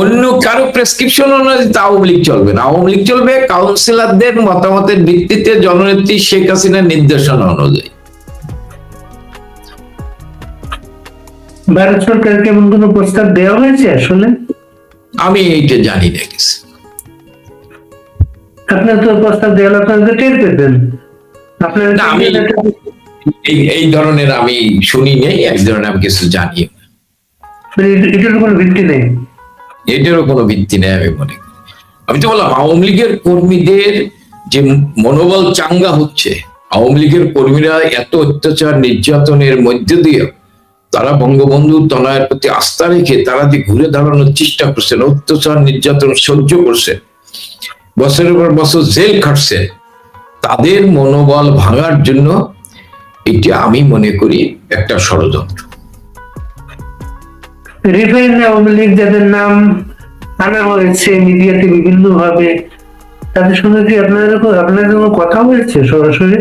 অন্য কারো প্রেসক্রিপশন অনুযায়ী আওয়ামী লীগ চলবে না। আওয়ামী লীগ চলবে কাউন্সিলরদের মতামতের ভিত্তিতে, জননেত্রী শেখ হাসিনার নির্দেশনা অনুযায়ী। ভারত সরকারকে এমন কোন প্রস্তাব দেওয়া হয়েছে আসলে? আমি এইটা জানি না কিছু। আপনার তো প্রস্তাব দেওয়া, আপনারা টের পেতেন। আপনার আমি এই ধরনের আমি শুনি নেই, এক ধরনের আমি কিছু জানি। এটার কোনো ভিত্তি নেই, এটারও কোনো ভিত্তি নেই আমি মনে করি। আমি তো বললাম আওয়ামী লীগের কর্মীদের যে মনোবল চাঙ্গা হচ্ছে, আওয়ামী লীগের কর্মীরা এত অত্যাচার নির্যাতনের মধ্যে দিয়ে তারা বঙ্গবন্ধু তনয়ের প্রতি আস্থা রেখে তারা যে ঘুরে দাঁড়ানোর চেষ্টা করছেন, অত্যাচার নির্যাতন সহ্য করছে, বছরের পর বছর জেল খাটছে, তাদের মনোবল ভাঙার জন্য এটা আমি মনে করি একটা ষড়যন্ত্র। রিফাইন্ড আওয়ামী লীগ যাদের নাম আনা হয়েছে মিডিয়াতে বিভিন্ন ভাবে, তাদের সঙ্গে কি আপনাদের কোনো কথা হয়েছে সরাসরি?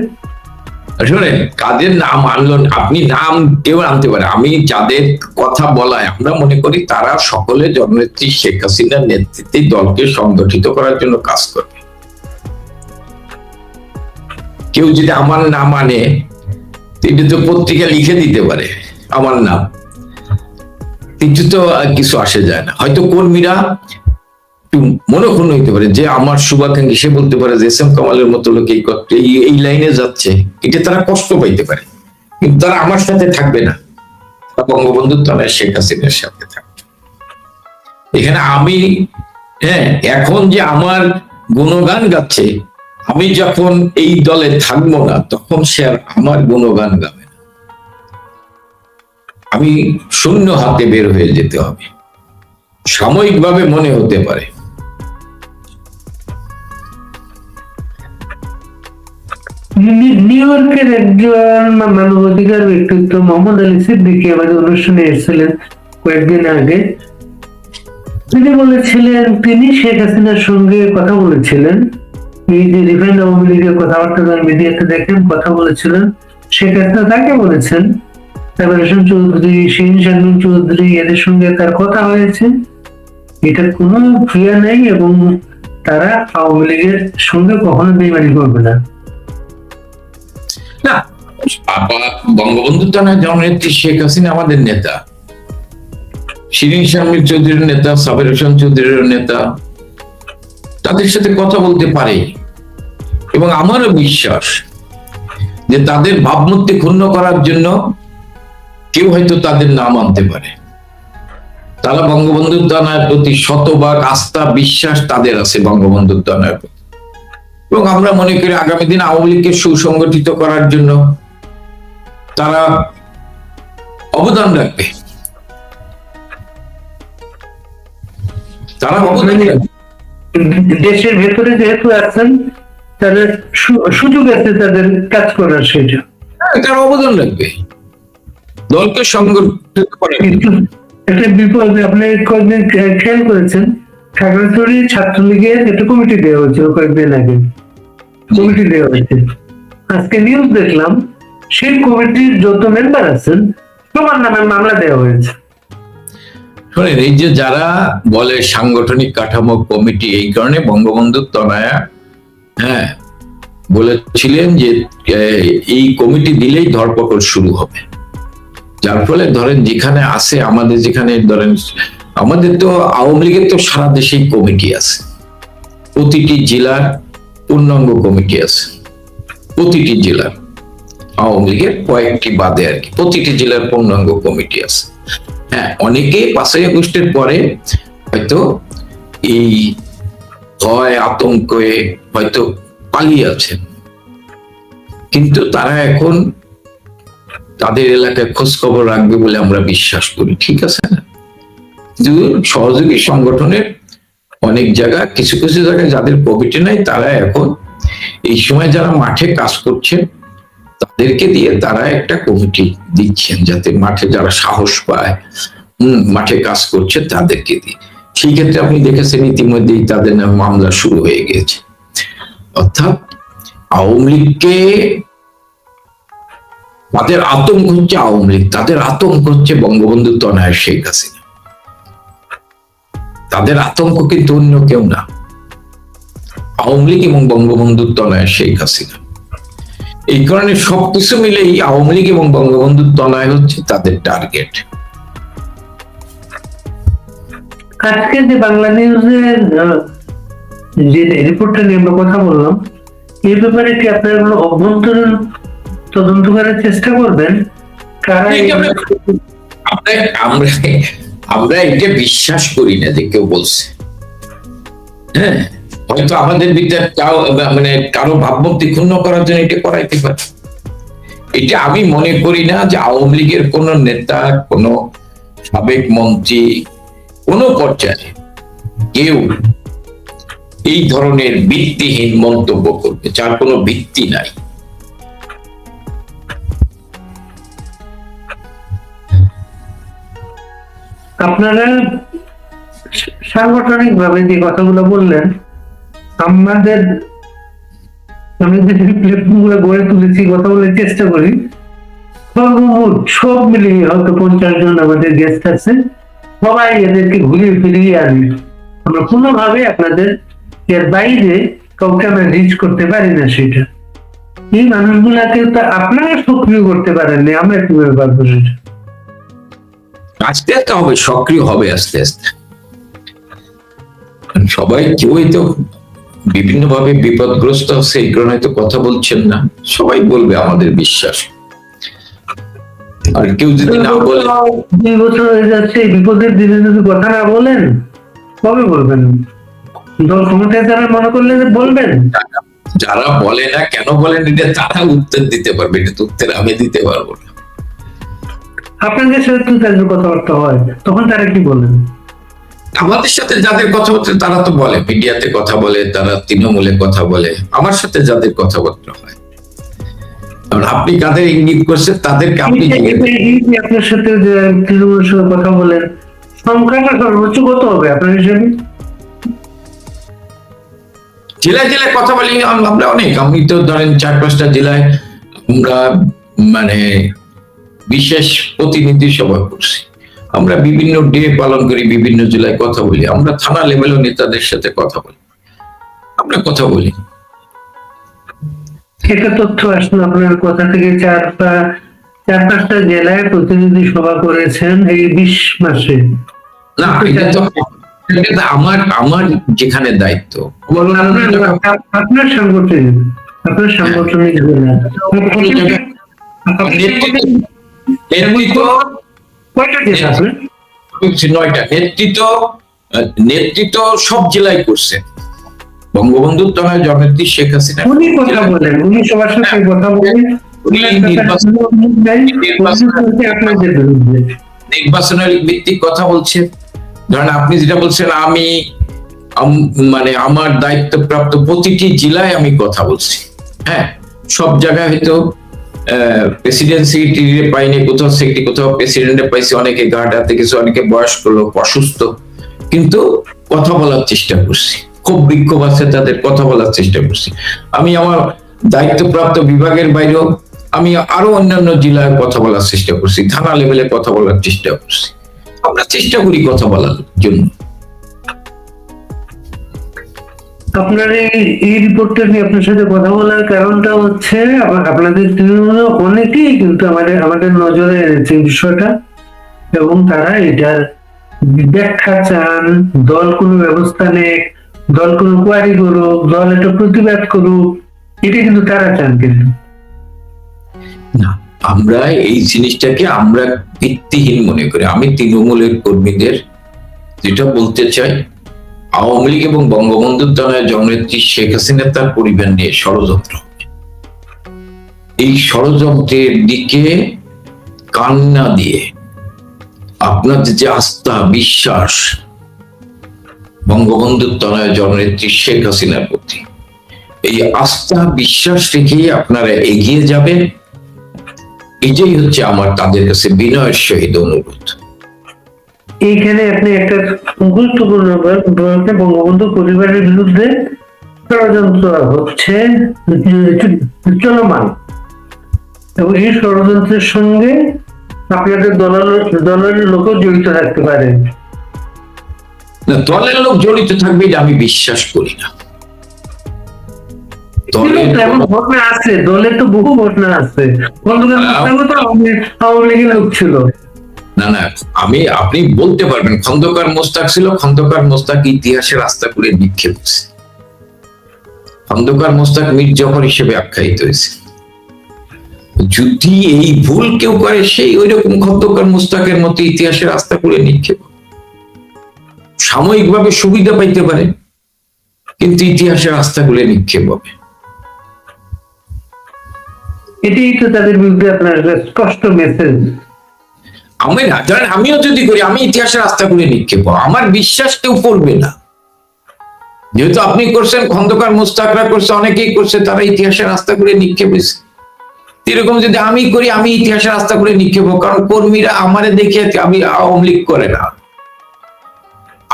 আসলে কাদের নাম আনলো, আপনি নাম কেউ আনতে পারে, আমি যাদের কথা বলায় আমরা মনে করি তারা সকলে জননেত্রী শেখ হাসিনার নেতৃত্বে দলকে সংগঠিত করার জন্য কাজ করবে। কেউ যদি আমার নাম আনে, তিনি তো পত্রিকা লিখে দিতে পারে আমার নাম, কিন্তু তো কিছু আসে যায় না। হয়তো কর্মীরা একটু মনোক্ষুণ্ণ হইতে পারে যে আমার শুভাকাঙ্ক্ষী, সে বলতে পারে যে এস এম কামালের মতো লোক এই লাইনে যাচ্ছে, এটা তারা কষ্ট পাইতে পারে, কিন্তু তারা আমার সাথে থাকবে না, তারা বঙ্গবন্ধু তারা শেখ হাসিনার সাথে থাকবে। এখানে আমি, হ্যাঁ, এখন যে আমার গুণগান গাচ্ছে, আমি যখন এই দলে থাকবো না তখন সে আর আমার গুণগান গাবে না, আমি শূন্য হাতে বের হয়ে যেতে হবে। সাময়িকভাবে মনে হতে পারে। নিউ ইয়র্কের একজন মানবাধিকার ব্যক্তিত্ব মোহাম্মদ আলী সিদ্দিকী আমাদের অনুষ্ঠানে এসেছিলেন কয়েকদিন আগে। তিনি বলেছিলেন তিনি শেখ হাসিনার সঙ্গে কথা বলেছিলেন, এই যে রিফাইন্ড আওয়ামী লীগের কথাবার্তা মিডিয়াতে দেখেন, কথা বলেছিলেন। শেখ হাসিনা তাকে বলেছেন, তারপর হোসেন চৌধুরী, শিরিন শারমিন চৌধুরী, এদের সঙ্গে তার কথা হয়েছে, এটা কোনো ক্রিয়া নেই এবং তারা আওয়ামী লীগের সঙ্গে কখনো বেইমানি করবে না। না, বঙ্গবন্ধু তারা জননেত্রী শেখ হাসিনা আমাদের নেতা, শিরিন শারমিন চৌধুরীর নেতা, সাবের হোসেন চৌধুরীর নেতা, তাদের সাথে কথা বলতে পারে। এবং আমারও বিশ্বাস যে তাদের ভাবমূর্তি ক্ষুণ্ণ করার জন্য কেউ হয়তো তাদের নাম আনতে পারে। তারা বঙ্গবন্ধু তানার প্রতি শতভাগ আস্থা বিশ্বাস তাদের আছে বঙ্গবন্ধু তানার প্রতি, এবং আমরা মনে করি আগামী দিন আওয়ামী লীগকে সুসংগঠিত করার জন্য তারা অবদান রাখবে, তারা অবদান রাখবে। দেশের ভেতরে যেহেতু আছেন, তাদের সুযোগ আছে তাদের কাজ করার, সেটা তারা অবদান রাখবে দলকে সংগঠিত করার। কিন্তু একটা বিপদ, আপনি কয়েকদিন খেয়াল করেছেন, খাগড়াছড়ি ছাত্রলীগের একটা কমিটি দেওয়া হয়েছিল কয়েকদিন আগে, কমিটি দেওয়া হয়েছে। আজকে নিউজ দেখলাম সেই কমিটির যত মেম্বার আছেন সবার নামে মামলা দেওয়া হয়েছে। শোনেন, এই যে যারা বলে সাংগঠনিক কাঠামো কমিটি, এই কারণে বঙ্গবন্ধু তনয়া, হ্যাঁ, বলেছিলেন যে এই কমিটি দিলেই ধরপকড় শুরু হবে। যার ফলে ধরেন যেখানে আছে, আমাদের যেখানে ধরেন আমাদের তো আওয়ামী লীগের তো সারা দেশেই কমিটি আছে, প্রতিটি জেলার পূর্ণাঙ্গ কমিটি আছে, প্রতিটি জেলার আওয়ামী লীগের কয়েকটি বাদে আর কি প্রতিটি জেলার পূর্ণাঙ্গ কমিটি আছে। হ্যাঁ, অনেকে 5ই আগস্টের পরে হয়তো এই ভয় আতঙ্কে হয়তো পালিয়ে আছেন, কিন্তু তারা এখন তাদের এলাকায় খোঁজ খবর রাখবে বলে আমরা বিশ্বাস করি, ঠিক আছে না? সহযোগী সংগঠনের অনেক জায়গা, কিছু কিছু জায়গায় যাদের কমিটি নাই, তারা এখন এই সময় যারা মাঠে কাজ করছে তাদেরকে দিয়ে তারা একটা কমিটি দিচ্ছেন, যাতে মাঠে যারা সাহস পায়, মাঠে কাজ করছে তাদেরকে দিয়ে। সেই ক্ষেত্রে আপনি দেখেছেন ইতিমধ্যেই তাদের নামে মামলা শুরু হয়ে গেছে। অর্থাৎ আওয়ামী লীগকে, তাদের আতঙ্ক হচ্ছে আওয়ামী লীগ, তাদের আতঙ্ক হচ্ছে বঙ্গবন্ধু তনয়া শেখ হাসিনা, তাদের আতঙ্ক কিন্তু অন্য কেউ না, আওয়ামী লীগ এবং বঙ্গবন্ধু তনয়া শেখ হাসিনা। এই কারণে সবকিছু মিলেই আওয়ামী লীগ এবং বঙ্গবন্ধু তনয়া হচ্ছে তাদের টার্গেট। আজকে যে বাংলা নিউজের যে রিপোর্টটা নিয়ে আমরা কথা বললাম, এই ব্যাপারে কি আপনারা কোনো অভ্যন্তরীণ তদন্ত করার চেষ্টা করবেন? কারা আমরা এটা বিশ্বাস করি না যে কেউ বলছে, হ্যাঁ, হয়তো আমাদের ভিতরে মানে কারো ভাবমূর্তি ক্ষুণ্ণ করার জন্য এটা করাইতে পারে। এটা আমি মনে করি না যে আওয়ামী লীগের কোন নেতা, কোন সাবেক মন্ত্রী, কোন পর্যায়ে কেউ এই ধরনের ভিত্তিহীন মন্তব্য করবে, যার কোনো ভিত্তি নাই। আপনারা সাংগঠনিক ভাবে যে কথাগুলো বললেন, আমাদের আমি যে প্ল্যাটফর্ম গুলো গড়ে তুলেছি, কথা বলার চেষ্টা করি, সর্বমোট সব মিলিয়ে হয়তো 50 জন আমাদের গেস্ট আছে, সবাই এদেরকে ঘুরিয়ে ফিরিয়ে আনি। আমরা কোনোভাবে আপনাদের এর বাইরে কাউকে আমরা রিচ করতে পারি না। সেটা এই মানুষগুলাকে তো আপনারা সক্রিয় করতে পারেননি, আমরা কিভাবে পারবো সেটা? আস্তে আস্তে হবে, সক্রিয় হবে আস্তে আস্তে। সবাই কেউই তো বিভিন্ন ভাবে বিপদগ্রস্ত আছে, এই কারণে তো কথা বলছেন না। সবাই বলবে, আমাদের বিশ্বাস। আর কেউ যদি না বলে, 2 বছর হয়ে যাচ্ছে, এই বিপদের দিনে যদি কথা না বলেন, কবে বলবেন? দল ক্ষমতায় যারা মনে করলে যে বলবেন। যারা বলে না কেন বলেন, এটা তারা উত্তর দিতে পারবে, এটা তো উত্তর আমি দিতে পারবো না। আপনাদের সাথে তো তাদের কথাবার্তা হয়, তখন তারা কি বলেন? আমাদের সাথে যাদের কথা বলছে তারা তো বলে, মিডিয়াতে কথা বলে, তারা তৃণমূলে কথা বলে। আমার সাথে যাদের কথাবার্তা হয়, কারণ আপনি কাদের ইঙ্গিত করছেন তাদেরকে আপনি আপনার সাথে যে তৃণমূলের সাথে কথা বলেন, সংখ্যাটা সর্বোচ্চ কত হবে আপনার হিসেবে? জেলায় জেলায় কথা বলি আমরা অনেক। আমি তো ধরেন 4-5টা জেলায় আমরা মানে বিশেষ প্রতিনিধি সভা করছি। আমরা বিভিন্ন ডে পালন করি, বিভিন্ন জেলায় কথা বলি। আমরা থানা লেভেলের নেতাদের সাথে কথা বলি, আমরা কথা বলি। একটা তথ্য আসলো আপনার কথা থেকে, 4-5টা জেলায় প্রতিনিধি সভা করেছেন এই 20 মাসে। না, এটা তো আমার আমার যেখানে দায়িত্ব, আপনার সাংগঠনিক জেলা নেতৃত্ব কয়টা জেলা আছে? 9টা নেতৃত্ব সব জেলায় করছে। বঙ্গবন্ধুর তলায় জননেত্রী শেখ হাসিনা উনি কথা বলেন, উনি সবার সাথে কথা বলেন, নির্বাচনের ভিত্তিক কথা বলছে। ধরেন আপনি যেটা বলছেন, আমি মানে আমার দায়িত্বপ্রাপ্ত প্রতিটি জেলায় আমি কথা বলছি। হ্যাঁ, সব জায়গায় হয়তো প্রেসিডেন্ট সেক্রেটারি পাইনি, কোথাও সেক্রেটারি, কোথাও প্রেসিডেন্টে পাইছি, অনেকে গার্ড হাতে গেছে, অনেকে বয়স্ক লোক, অসুস্থ, কিন্তু কথা বলার চেষ্টা করছি। খুব বিক্ষোভ আছে, তাদের কথা বলার চেষ্টা করছি। আমি আমার দায়িত্বপ্রাপ্ত বিভাগের বাইরেও আমি আরো অন্যান্য জেলায় কথা বলার চেষ্টা করছি, থানা লেভেলে কথা বলার চেষ্টা করছি। আমরা চেষ্টা করি কথা বলার জন্য। আপনার এই রিপোর্টটা নিয়ে আপনার সাথে কথা বলার কারণটা হচ্ছে, আপনাদের তৃণমূলে অনেকেই কিন্তু আমাদের নজরে এনেছে বিষয়টা, এবং তারা এটার ব্যাখ্যা চান। দল কোনো ব্যবস্থা নেই, দল কোনো কোয়ারি করুক, দল একটা প্রতিবাদ করুক, এটা কিন্তু তারা চান। কিন্তু না, আমরা এই জিনিসটাকে আমরা ভিত্তিহীন মনে করি। আমি তৃণমূলের কর্মীদের যেটা বলতে চাই, আওয়ামী লীগ এবং বঙ্গবন্ধুর তলায় জননেত্রী শেখ হাসিনা তার পরিবার নিয়ে ষড়যন্ত্র, এই ষড়যন্ত্রের দিকে কান না দিয়ে আপনাদের যে আস্থা বিশ্বাস বঙ্গবন্ধুর তলায় জননেত্রী শেখ হাসিনার প্রতি, এই আস্থা বিশ্বাস রেখেই আপনারা এগিয়ে যাবেন। এটাই হচ্ছে আমার তাদের কাছে বিনয়ের সহিত অনুরোধ। এইখানে আপনি একটা গুরুত্বপূর্ণ বঙ্গবন্ধু পরিবারের বিরুদ্ধে ষড়যন্ত্র হচ্ছে, চলমান, এবং এই ষড়যন্ত্রের সঙ্গে আপনাদের দলের লোক জড়িত থাকতে পারে। দলের লোক জড়িত থাকবে এটা আমি বিশ্বাস করি না। এমন ঘটনা আছে, দলের তো বহু ঘটনা আছে। আওয়ামী লীগের লোক ছিল। না, আপনি বলতে পারবেন খন্দকার মোস্তাক ছিল, খন্দকার মোস্তাক ইতিহাসের রাস্তা করে নিক্ষেপ হয়েছে, খন্দকার মোস্তাক মীর জাফর হিসেবে আখ্যায়িত হয়েছে। যদি এই ভুল কেউ করে, সেই ওই রকম খন্দকার মোস্তাকের মতো ইতিহাসের রাস্তা করে নিক্ষেপ, সাময়িকভাবে সুবিধা পাইতে পারে, কিন্তু ইতিহাসের রাস্তা করে নিক্ষেপ হবে। এটাই তো তাদের বিরুদ্ধে আপনার স্পষ্ট মেসেজ। আমি না জানেন, আমিও যদি করি, আমি ইতিহাসের রাস্তা করে নিক্ষেপ, আমার বিশ্বাস কেউ করবে না। যেহেতু আপনি করছেন, খন্দকার মোস্তাকরা করছে, অনেকেই করছে, তারা ইতিহাসের রাস্তা করে নিক্ষেপ হয়েছে। এরকম যদি আমি করি, আমি ইতিহাসের রাস্তা করে নিক্ষেপ, কারণ কর্মীরা আমারে দেখে আমি আওয়ামী লীগ করে না,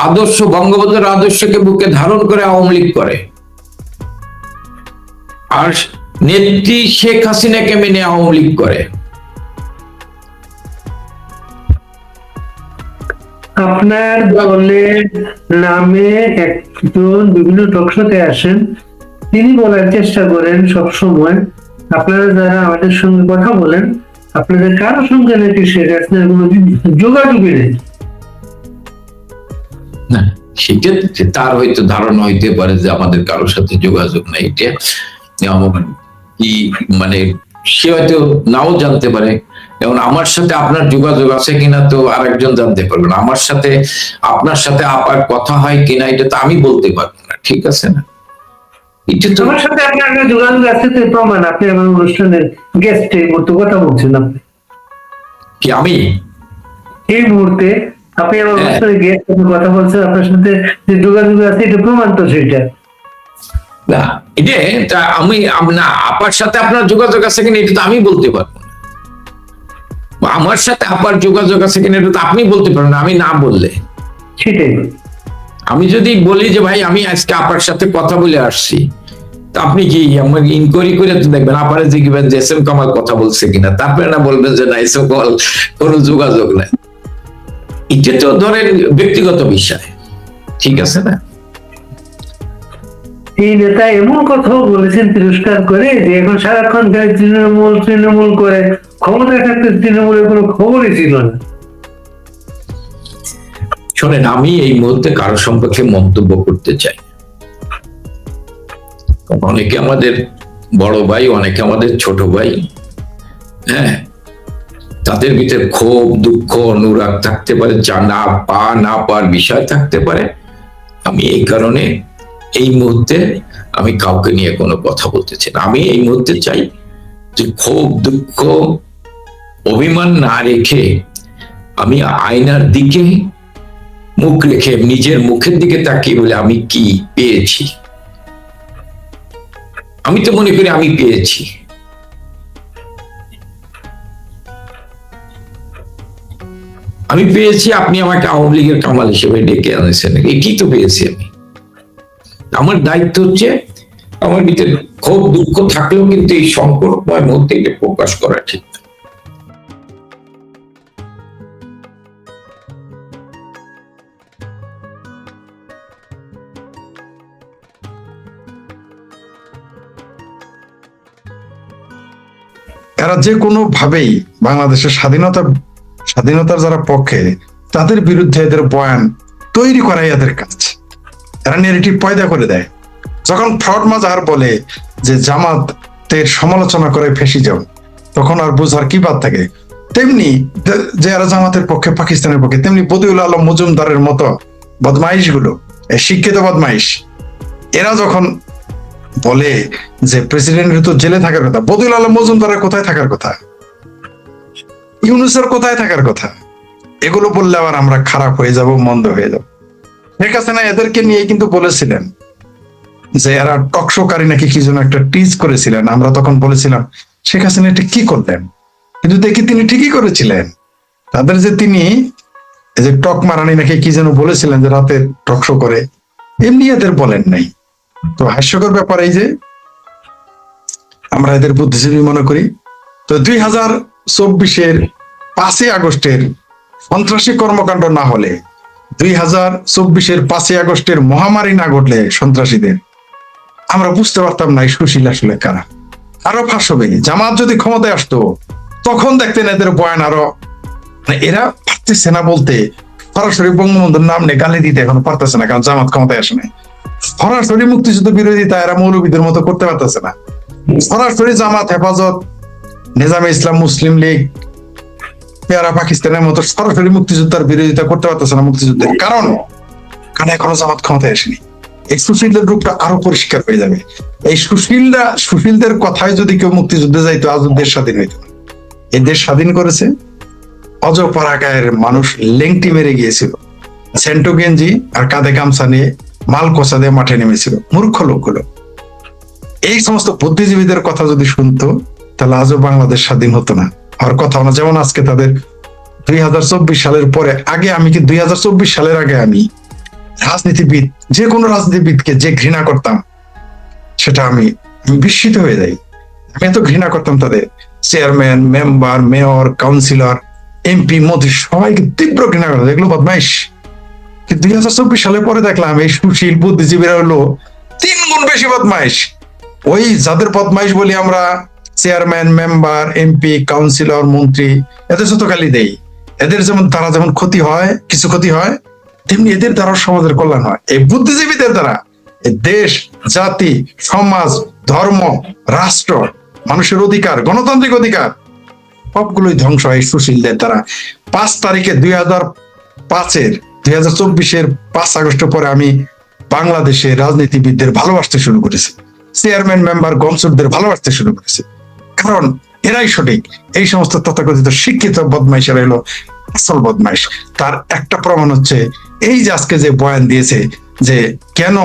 আদর্শ বঙ্গবন্ধুর আদর্শকে বুকে ধারণ করে আওয়ামী লীগ করে। আর নেত্রী শেখ হাসিনাকে মেনে আওয়ামী লীগ করে। আপনার দলের নামে একজন বিভিন্ন টকশোতে আসেন, তিনি বলার চেষ্টা করেন সব সময় আপনারা যারা আমাদের সঙ্গে কথা বলেন আপনাদের কারোর সঙ্গে নাকি শেখ হাসিনার কোনো যোগাযোগই নেই। না, সেটা তার হয়তো ধারণা হইতে পারে যে আমাদের কারোর সাথে যোগাযোগ নাই। এটা কি মানে সে হয়তো নাও জানতে পারে। যেমন আমার সাথে আপনার যোগাযোগ আছে কিনা তো আরেকজন জানতে পারবে না, আমার সাথে আপনার সাথে আপার কথা হয় কিনা এটা তো আমি বলতে পারবো না, ঠিক আছে না? এটা তো আমার সাথে আপনার একটা যোগাযোগ আছে তো প্রমাণ, আপনি আমার অনুষ্ঠানের গেস্ট এই মুহূর্তে কথা বলছেন, আপনি কি আমি এই মুহূর্তে আপনি আমার অনুষ্ঠানে গেস্ট কথা বলছেন, আপনার সাথে যে যোগাযোগ আছে এটা প্রমাণ তো সেটা না, এটা আমি না আপার সাথে আপনার যোগাযোগ আছে কিনা এটা তো আমি বলতে পারবো না, বা আমার সাথে আপার যোগাযোগ আছে কিনা এটা তো আপনি বলতে পারবেন না আমি না বললে। সেটাই। আমি যদি বলি যে ভাই আমি আজকে আপার সাথে কথা বলে আসছি, তা আপনি কি আমার ইনকোয়ারি করে তো দেখবেন, আপারে জিজ্ঞেস যে এস এম কামাল কথা বলছে কিনা, তারপরে না বলবেন যে না এস এম কামাল কোনো যোগাযোগ নাই। এটা তো ধরেন ব্যক্তিগত বিষয়, ঠিক আছে না? এই নেতা এমন কথাও বলেছেন তিরস্কার করে যে এখন সারাক্ষণ খালি তৃণমূল তৃণমূল করে, ক্ষমতায় থাকতে তৃণমূলের কোনো খবরই ছিল না। শোনেন, আমি এই মুহূর্তে কারো সম্পর্কে মন্তব্য করতে চাই। অনেকে আমাদের বড় ভাই, অনেকে আমাদের ছোট ভাই, হ্যাঁ, তাদের ভিতরে ক্ষোভ দুঃখ অনুরাগ থাকতে পারে, যা না পাওয়ার বিষয় থাকতে পারে। আমি এই কারণে এই মুহূর্তে আমি কাউকে নিয়ে কোনো কথা বলতে চাই না। আমি এই মুহূর্তে চাই যে ক্ষোভ দুঃখ অভিমান না রেখে আমি আয়নার দিকে মুখ রেখে নিজের মুখের দিকে তাকিয়ে বলে আমি কি পেয়েছি। আমি তো মনে করি আমি পেয়েছি। আমি পেয়েছি, আপনি আমাকে আওয়ামী লীগের কামাল হিসেবে ডেকে আনেছেন, এটি তো পেয়েছি আমি। আমার দায়িত্ব হচ্ছে আমার ভিতরে ক্ষোভ দুঃখ থাকলেও কিন্তু এই সংকটময় মুহূর্তে এটা প্রকাশ করা ঠিক না। এরা যে কোনো ভাবেই বাংলাদেশের স্বাধীনতার যারা পক্ষে তাদের বিরুদ্ধে এদের বয়ান তৈরি করাই এদের কাজ। এরা নেগেটিভ পয়দা করে দেয়। যখন ফ্রড মাজার বলে যে জামাতের সমালোচনা করে ফেসে যাও, তখন আর বুঝার কি বাদ থাকে। তেমনি যে এরা জামাতের পক্ষে পাকিস্তানের পক্ষে, তেমনি বদিউল আলম মজুমদারের মতো বদমাইশ গুলো, শিক্ষিত বদমাইশ, এরা যখন বলে যে প্রেসিডেন্টের তো জেলে থাকার কথা, বদিউল আলম মজুমদারের কোথায় থাকার কথা, ইউনূসের কোথায় থাকার কথা, এগুলো বললে আবার আমরা খারাপ হয়ে যাব, মন্দ হয়ে যাব। শেখ হাসিনা এদেরকে নিয়ে কিন্তু বলেছিলেন যে এরা টকশোকারী নাকি কি যেন একটা টিজ করেছিলেন। আমরা তখন বলেছিলাম শেখ হাসিনা এটা কি করলেন, কিন্তু দেখি তিনি ঠিকই করেছিলেন। তাদের যে তিনি এই যে টক মারানি নাকি কি যেন বলেছিলেন যে রাতে টকশো করে, এমনি এদের বলেন নাই। তো হাস্যকর ব্যাপার এই যে আমরা এদের বুদ্ধিজীবী মনে করি। তো 2024-এর 5ই আগস্টের সন্ত্রাসী কর্মকাণ্ড না হলে, 2024-এর 5ই আগস্টের মহামারী না ঘটলে সন্ত্রাসীদের, আমরা বুঝতে পারতাম না এই সুশীল আসলে কারা। আরো ফাঁস হবে। জামাত যদি ক্ষমতায় আসতো তখন দেখতেন এদের বয়ান আরো, এরা পারতেছে না বলতে, সরাসরি বঙ্গবন্ধুর নাম নিয়ে গালি দিতে এখন পারতেছে না, কারণ জামাত ক্ষমতায় আসে নাই। সরাসরি মুক্তিযুদ্ধ বিরোধিতা এরা মৌলবীদের মতো করতে পারতেছে না। সরাসরি জামাত, হেফাজত, নিজামে ইসলাম, মুসলিম লীগ, পেয়ারা পাকিস্তানের মতো সরাসরি মুক্তিযোদ্ধার বিরোধিতা করতে পারতেছে না মুক্তিযুদ্ধের। কারণ এখনো জামাত ক্ষমতায় আসেনি। এই সুশীলদের রূপটা আরো পরিষ্কার হয়ে যাবে। এই সুশীলদের কথায় যদি কেউ মুক্তিযুদ্ধে যাইতো আজ দেশ স্বাধীন হইতো না। এই দেশ স্বাধীন করেছে অজপরাগায়ের মানুষ লেংটি মেরে গিয়েছিল, সেন্টো গেঞ্জি আর কাঁধে গামছা নিয়ে মাল কোষা দিয়ে মাঠে নেমেছিল মূর্খ লোকগুলো। এই সমস্ত বুদ্ধিজীবীদের কথা যদি শুনতো তাহলে আজও বাংলাদেশ স্বাধীন হতো না, আর কথা না। যেমন আজকে তাদের 2024 সালের পরে, আগে আমি কি 2024 সালের আগে আমি রাজনীতিবিদ, যে কোনো রাজনীতিবিদকে যে ঘৃণা করতাম সেটা আমি আমি বিস্মিত হয়ে যাই। আমি এত ঘৃণা করতাম তাদের chairman, member, mayor, councillor, MP, মন্ত্রী সবাইকে তীব্র ঘৃণা করতাম, এগুলো বদমাইশ। কিন্তু 2024 সালে পরে দেখলাম এই সুশীল বুদ্ধিজীবীরা হলো 3 গুণ বেশি বদমাইশ। ওই যাদের বদমাইশ বলি আমরা, চেয়ারম্যান, মেম্বার, এমপি, কাউন্সিলর, মন্ত্রী, এদের যত গালি দেই, এদের যেমন তারা যেমন ক্ষতি হয়, কিছু ক্ষতি হয়, তেমনি এদের দ্বারা সমাজের কল্যাণ হয়। এই বুদ্ধিজীবীদের দ্বারা এই দেশ, জাতি, সমাজ, ধর্ম, রাষ্ট্র, মানুষের অধিকার, গণতান্ত্রিক অধিকার সবগুলোই ধ্বংস হয় সুশীলদের দ্বারা। 5 তারিখে 2024-এর 5 আগস্টের পরে আমি বাংলাদেশের রাজনীতিবিদদের ভালোবাসতে শুরু করেছি, চেয়ারম্যান, মেম্বার, গমসুরদের ভালোবাসতে শুরু করেছি, কারণ এরাই সঠিক। এই সমস্ত তথাকথিত শিক্ষিত বদমাইশেরা এলো আসল বদমাইশ। তার একটা প্রমাণ হচ্ছে এই যে আজকে যে বয়ান দিয়েছে যে কেন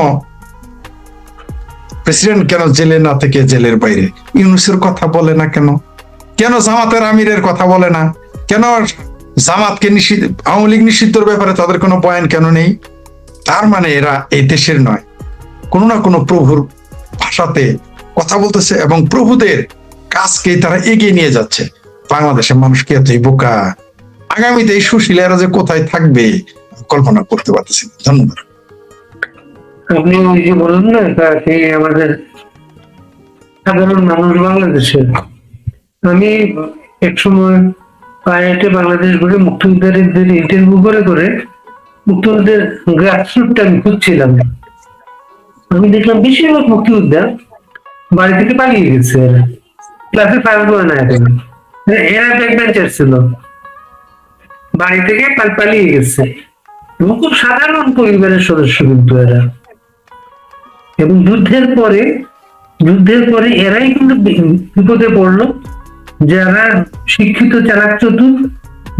প্রেসিডেন্ট কেন জেলে না থেকে জেলের বাইরে, ইউনূসের কথা বলে না কেন, কেন জামাতের আমিরের কথা বলে না কেন, জামাতকে নিষিদ্ধ, আওয়ামী লীগ নিষিদ্ধের ব্যাপারে তাদের কোনো বয়ান কেন নেই? তার মানে এরা এই দেশের নয়, কোনো না কোনো প্রভুর ভাষাতে কথা বলতেছে এবং প্রভুদের কাজকে তারা এগিয়ে নিয়ে যাচ্ছে। বাংলাদেশের মানুষ কি এতই বোকা? আগামীতে এই সুশীলেরা যে কোথায় থাকবে কল্পনা করতে পারতেছি না। ধন্যবাদ। আপনি ওই যে বলুন না, সেই আমাদের সাধারণ মানুষ বাংলাদেশের, আমি এক সময় পায়েটে বাংলাদেশ ঘুরে মুক্তিযোদ্ধাদের ইন্টারভিউ করে মুক্তিযুদ্ধের গ্রাসরুটটা আমি খুঁজছিলাম। আমি দেখলাম বেশিরভাগ মুক্তিযোদ্ধা বাড়ি থেকে পালিয়ে গেছে, এরা ক্লাসে ফাইভ করে না এখন, এরা ব্যাকবেঞ্চার ছিল, বাড়ি থেকে পালিয়ে গেছে এবং খুব সাধারণ পরিবারের সদস্য কিন্তু এরা। এবং যুদ্ধের পরে এরাই কিন্তু বিপদে পড়লো, যারা শিক্ষিত চালাক চতুর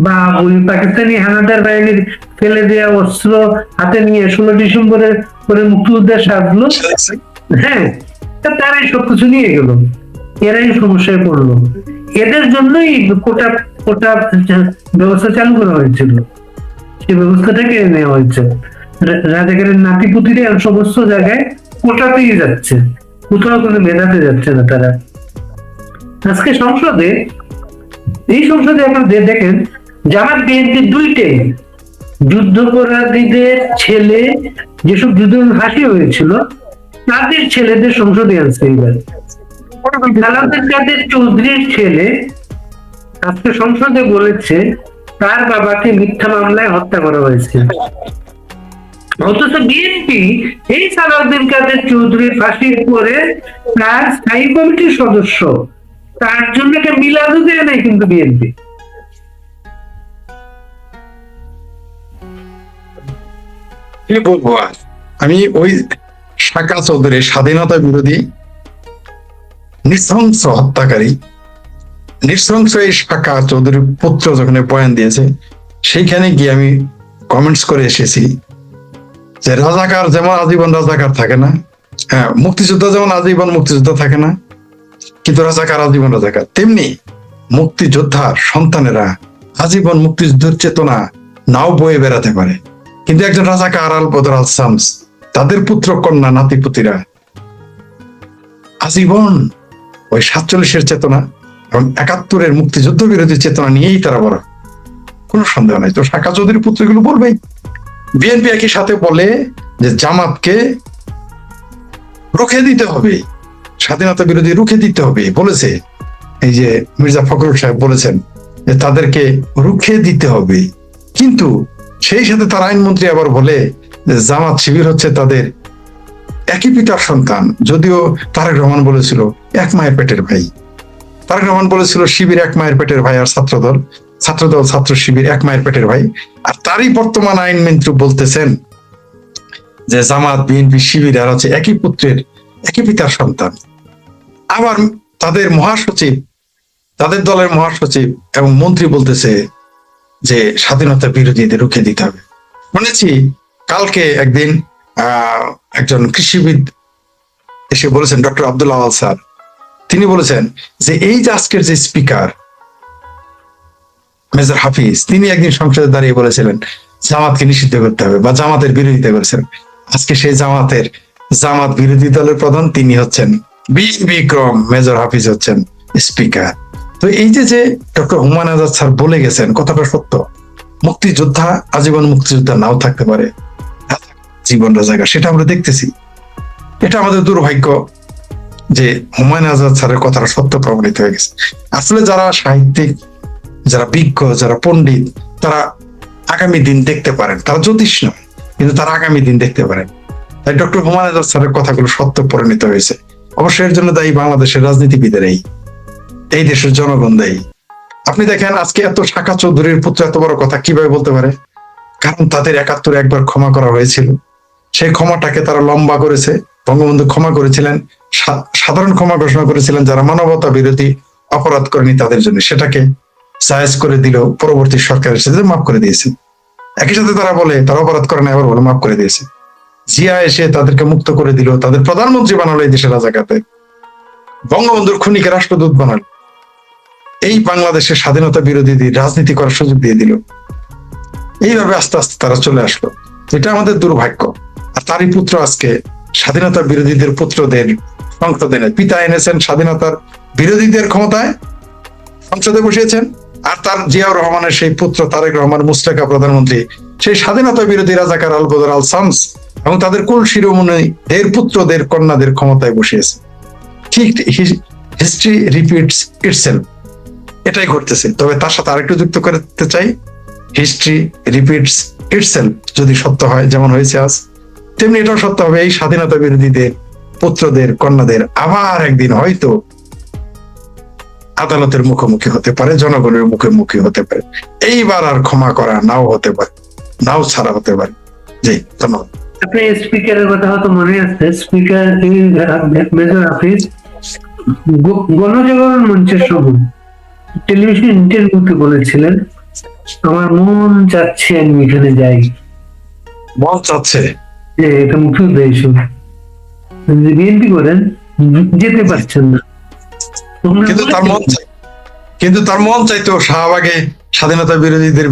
বা ওই পাকিস্তানি হানাদার বাহিনীর ফেলে দেওয়া অস্ত্র হাতে নিয়ে 16 ডিসেম্বরে করে মুক্তিযুদ্ধের সাজলো, হ্যাঁ, তারাই সবকিছু নিয়ে গেল, এরাই সমস্যায় পড়লো। এদের জন্যই কোটা ব্যবস্থা চালু করা হয়েছিল, সেই ব্যবস্থাটাকে নেওয়া হয়েছে। রাজাকারের নাতিপুতিরা সমস্ত জায়গায় কোটাতেই যাচ্ছে, কোথাও কোনো মেধাতে যাচ্ছে না তারা। আজকে এই সংসদে আপনার দেখেন জামাত বিএনপি দুইটাই যুদ্ধাপরাধীদের ছেলে, যেসব যুদ্ধ ফাঁসি হয়েছিল তাদের ছেলেদের সংসদে আনছে। এবার সালাউদ্দিন কাদের চৌধুরীর ছেলে আজকে সংসদে বলেছে তার বাবাকে মিথ্যা মামলায় হত্যা করা হয়েছে, অথচ বিএনপি এই সালাউদ্দিন কাদের চৌধুরীর ফাঁসির পরে তার স্থায়ী কমিটির সদস্য, তার জন্য একটা মিলাদও দেয় নাই কিন্তু বিএনপি। কি বলবো আর, আমি ওই শাকা চৌধুরী স্বাধীনতা বিরোধী নৃশংস হত্যাকারী, নৃশংস এই শাকা চৌধুরীর পুত্র যখন বয়ান দিয়েছে সেইখানে গিয়ে আমি কমেন্টস করে এসেছি যে রাজাকার যেমন আজীবন রাজাকার থাকে না, হ্যাঁ, মুক্তিযোদ্ধা যেমন আজীবন মুক্তিযোদ্ধা থাকে না, কিন্তু রাজাকার আজীবন রাজাকার, তেমনি মুক্তিযোদ্ধার সন্তানেরা আজীবন মুক্তিযুদ্ধের চেতনা নাও বয়ে বেড়াতে পারে, কিন্তু একজন রাজাকার আল বদর আল শামস, তাদের পুত্র কন্যা নাতিপুতিরা আজীবন ওই 47-এর চেতনা এবং 71-এর মুক্তিযুদ্ধ বিরোধী চেতনা নিয়েই তারা বড়, কোনো সন্দেহ নাই। তো শাকা চৌধুরীর পুত্রগুলো বলবেই। বিএনপি একই সাথে বলে যে জামাতকে রুখে দিতে হবে, স্বাধীনতা বিরোধী রুখে দিতে হবে বলেছে। এই যে মির্জা ফখরুল সাহেব বলেছেন যে তাদেরকে রুখে দিতে হবে, কিন্তু সেই সাথে তার আইনমন্ত্রী আবার বলে যে জামাত শিবির হচ্ছে তাদের একই পিতার সন্তান। যদিও তারেক রহমান বলেছিল এক মায়ের পেটের ভাই, তারেক রহমান বলেছিল শিবির এক মায়ের পেটের ভাই, আর ছাত্রদল ছাত্র শিবির এক মায়ের পেটের ভাই। আর তারই বর্তমান আইনমন্ত্রী বলতেছেন যে জামাত, বিএনপি, শিবির আর হচ্ছে একই পুত্রের একই পিতার সন্তান। আবার তাদের মহাসচিব, তাদের দলের মহাসচিব এবং মন্ত্রী বলতেছে যে স্বাধীনতা বিরোধীদের রুখে দিতে হবে। শুনেছি কালকে একদিন একজন কৃষিবিদ এসে বলেছেন, ডক্টর আব্দুল আওয়াল স্যার, তিনি বলেছেন যে এই যে আজকের যে স্পিকার মেজর হাফিজ, তিনি একদিন সংসদে দাঁড়িয়ে বলেছিলেন জামাতকে নিষিদ্ধ করতে হবে বা জামাতের বিরোধিতা করেছেন। আজকে সেই জামাত বিরোধী দলের প্রধান তিনি হচ্ছেন বিক্রম মেজর হাফিজ হচ্ছেন স্পিকার। তো এই যে ডক্টর হুমায়ুন আজাদ স্যার বলে গেছেন কথাটা সত্য, মুক্তিযোদ্ধা আজীবন মুক্তিযোদ্ধা নাও থাকতে পারে, জীবনটা জায়গা, সেটা আমরা দেখতেছি। এটা আমাদের দুর্ভাগ্য যে হুমায়ুন আজাদ স্যারের কথাটা সত্য প্রমাণিত হয়ে গেছে। আসলে যারা সাহিত্যিক, যারা বিজ্ঞ, যারা পণ্ডিত, তারা আগামী দিন দেখতে পারেন, তারা জ্যোতিষ নয় কিন্তু তারা আগামী দিন দেখতে পারেন। তাই ডক্টর হুমায়ুন আজাদ স্যারের কথাগুলো সত্য পরিণত হয়েছে। অবশ্যই এর জন্য দায়ী বাংলাদেশের রাজনীতিবিদের, এই দেশের জনগণ দায়ী। আপনি দেখেন আজকে এত শাখা চৌধুরীর পুত্র এত বড় কথা কিভাবে বলতে পারে? কারণ তাদের ৭১ একবার ক্ষমা করা হয়েছিল, সেই ক্ষমাটাকে তারা লম্বা করেছে। বঙ্গবন্ধু ক্ষমা করেছিলেন, সাধারণ ক্ষমা ঘোষণা করেছিলেন যারা মানবতা বিরোধী অপরাধ করেনি তাদের জন্য, সেটাকে জায়েজ করে দিল পরবর্তী সরকারের সাথে, মাফ করে দিয়েছে। একই সাথে তারা বলে তারা অপরাধ করে না, আবার বলে মাফ করে দিয়েছে। জিয়া এসে তাদেরকে মুক্ত করে দিল, তাদের প্রধানমন্ত্রী বানালো এই দেশের রাজাকারদের, বঙ্গবন্ধুর খুনিকে রাষ্ট্রদূত বানালো, এই বাংলাদেশের স্বাধীনতা বিরোধীদের রাজনীতি করার সুযোগ দিয়ে দিল। এইভাবে আস্তে আস্তে তারা চলে আসলো। এটা আমাদের দুর্ভাগ্য। আর তারই পুত্র আজকে স্বাধীনতা বিরোধীদের পুত্রদের সংসদে পিতা এনেছেন, স্বাধীনতার বিরোধীদের ক্ষমতায় সংসদে বসিয়েছেন। আর তার জিয়াউর রহমানের সেই পুত্র তারেক রহমান মুস্তাকা প্রধানমন্ত্রী সেই স্বাধীনতা বিরোধী রাজাকার আল বদর আল শামস এবং তাদের কুল শিরোমণি এর পুত্রদের কন্যাদের ক্ষমতায় বসিয়েছে। ঠিক হিস্ট্রি রিপিটস ইটসেলফ, এটাই ঘটতেছে। তবে তার সাথে আরেকটু যুক্ত করতে চাই, হিস্ট্রি রিপিটস ইটসেলফ যদি সত্য হয় যেমন হয়েছে আজ, তেমনি এটাও সত্য হবে এই স্বাধীনতা বিরোধীদের পুত্রদের কন্যাদের আবার একদিন হয়তো আদালতের মুখোমুখি হতে পারে, জনগণের মুখোমুখি হতে পারে। এইবার আর ক্ষমা করা নাও হতে পারে, নাও ছাড়া হতে পারে। জি, ধন্যবাদ। আপনি স্পিকারের কথা হয়তো মনে আছে, স্পিকার মেজর হাফিজ গণজাগরণ মঞ্চের সময় টেলিভিশন ইন্টারভিউতে বলেছিলেন, আমার মন চাচ্ছে আমি এখানে যাই। মন চাচ্ছে যে এটা মুক্তিযুদ্ধ ইস্যু, বিএনপি করেন, যেতে পারছেন না। কিন্তু তার মন চাইতো শাহবাগে স্বাধীনতা বিরোধীদের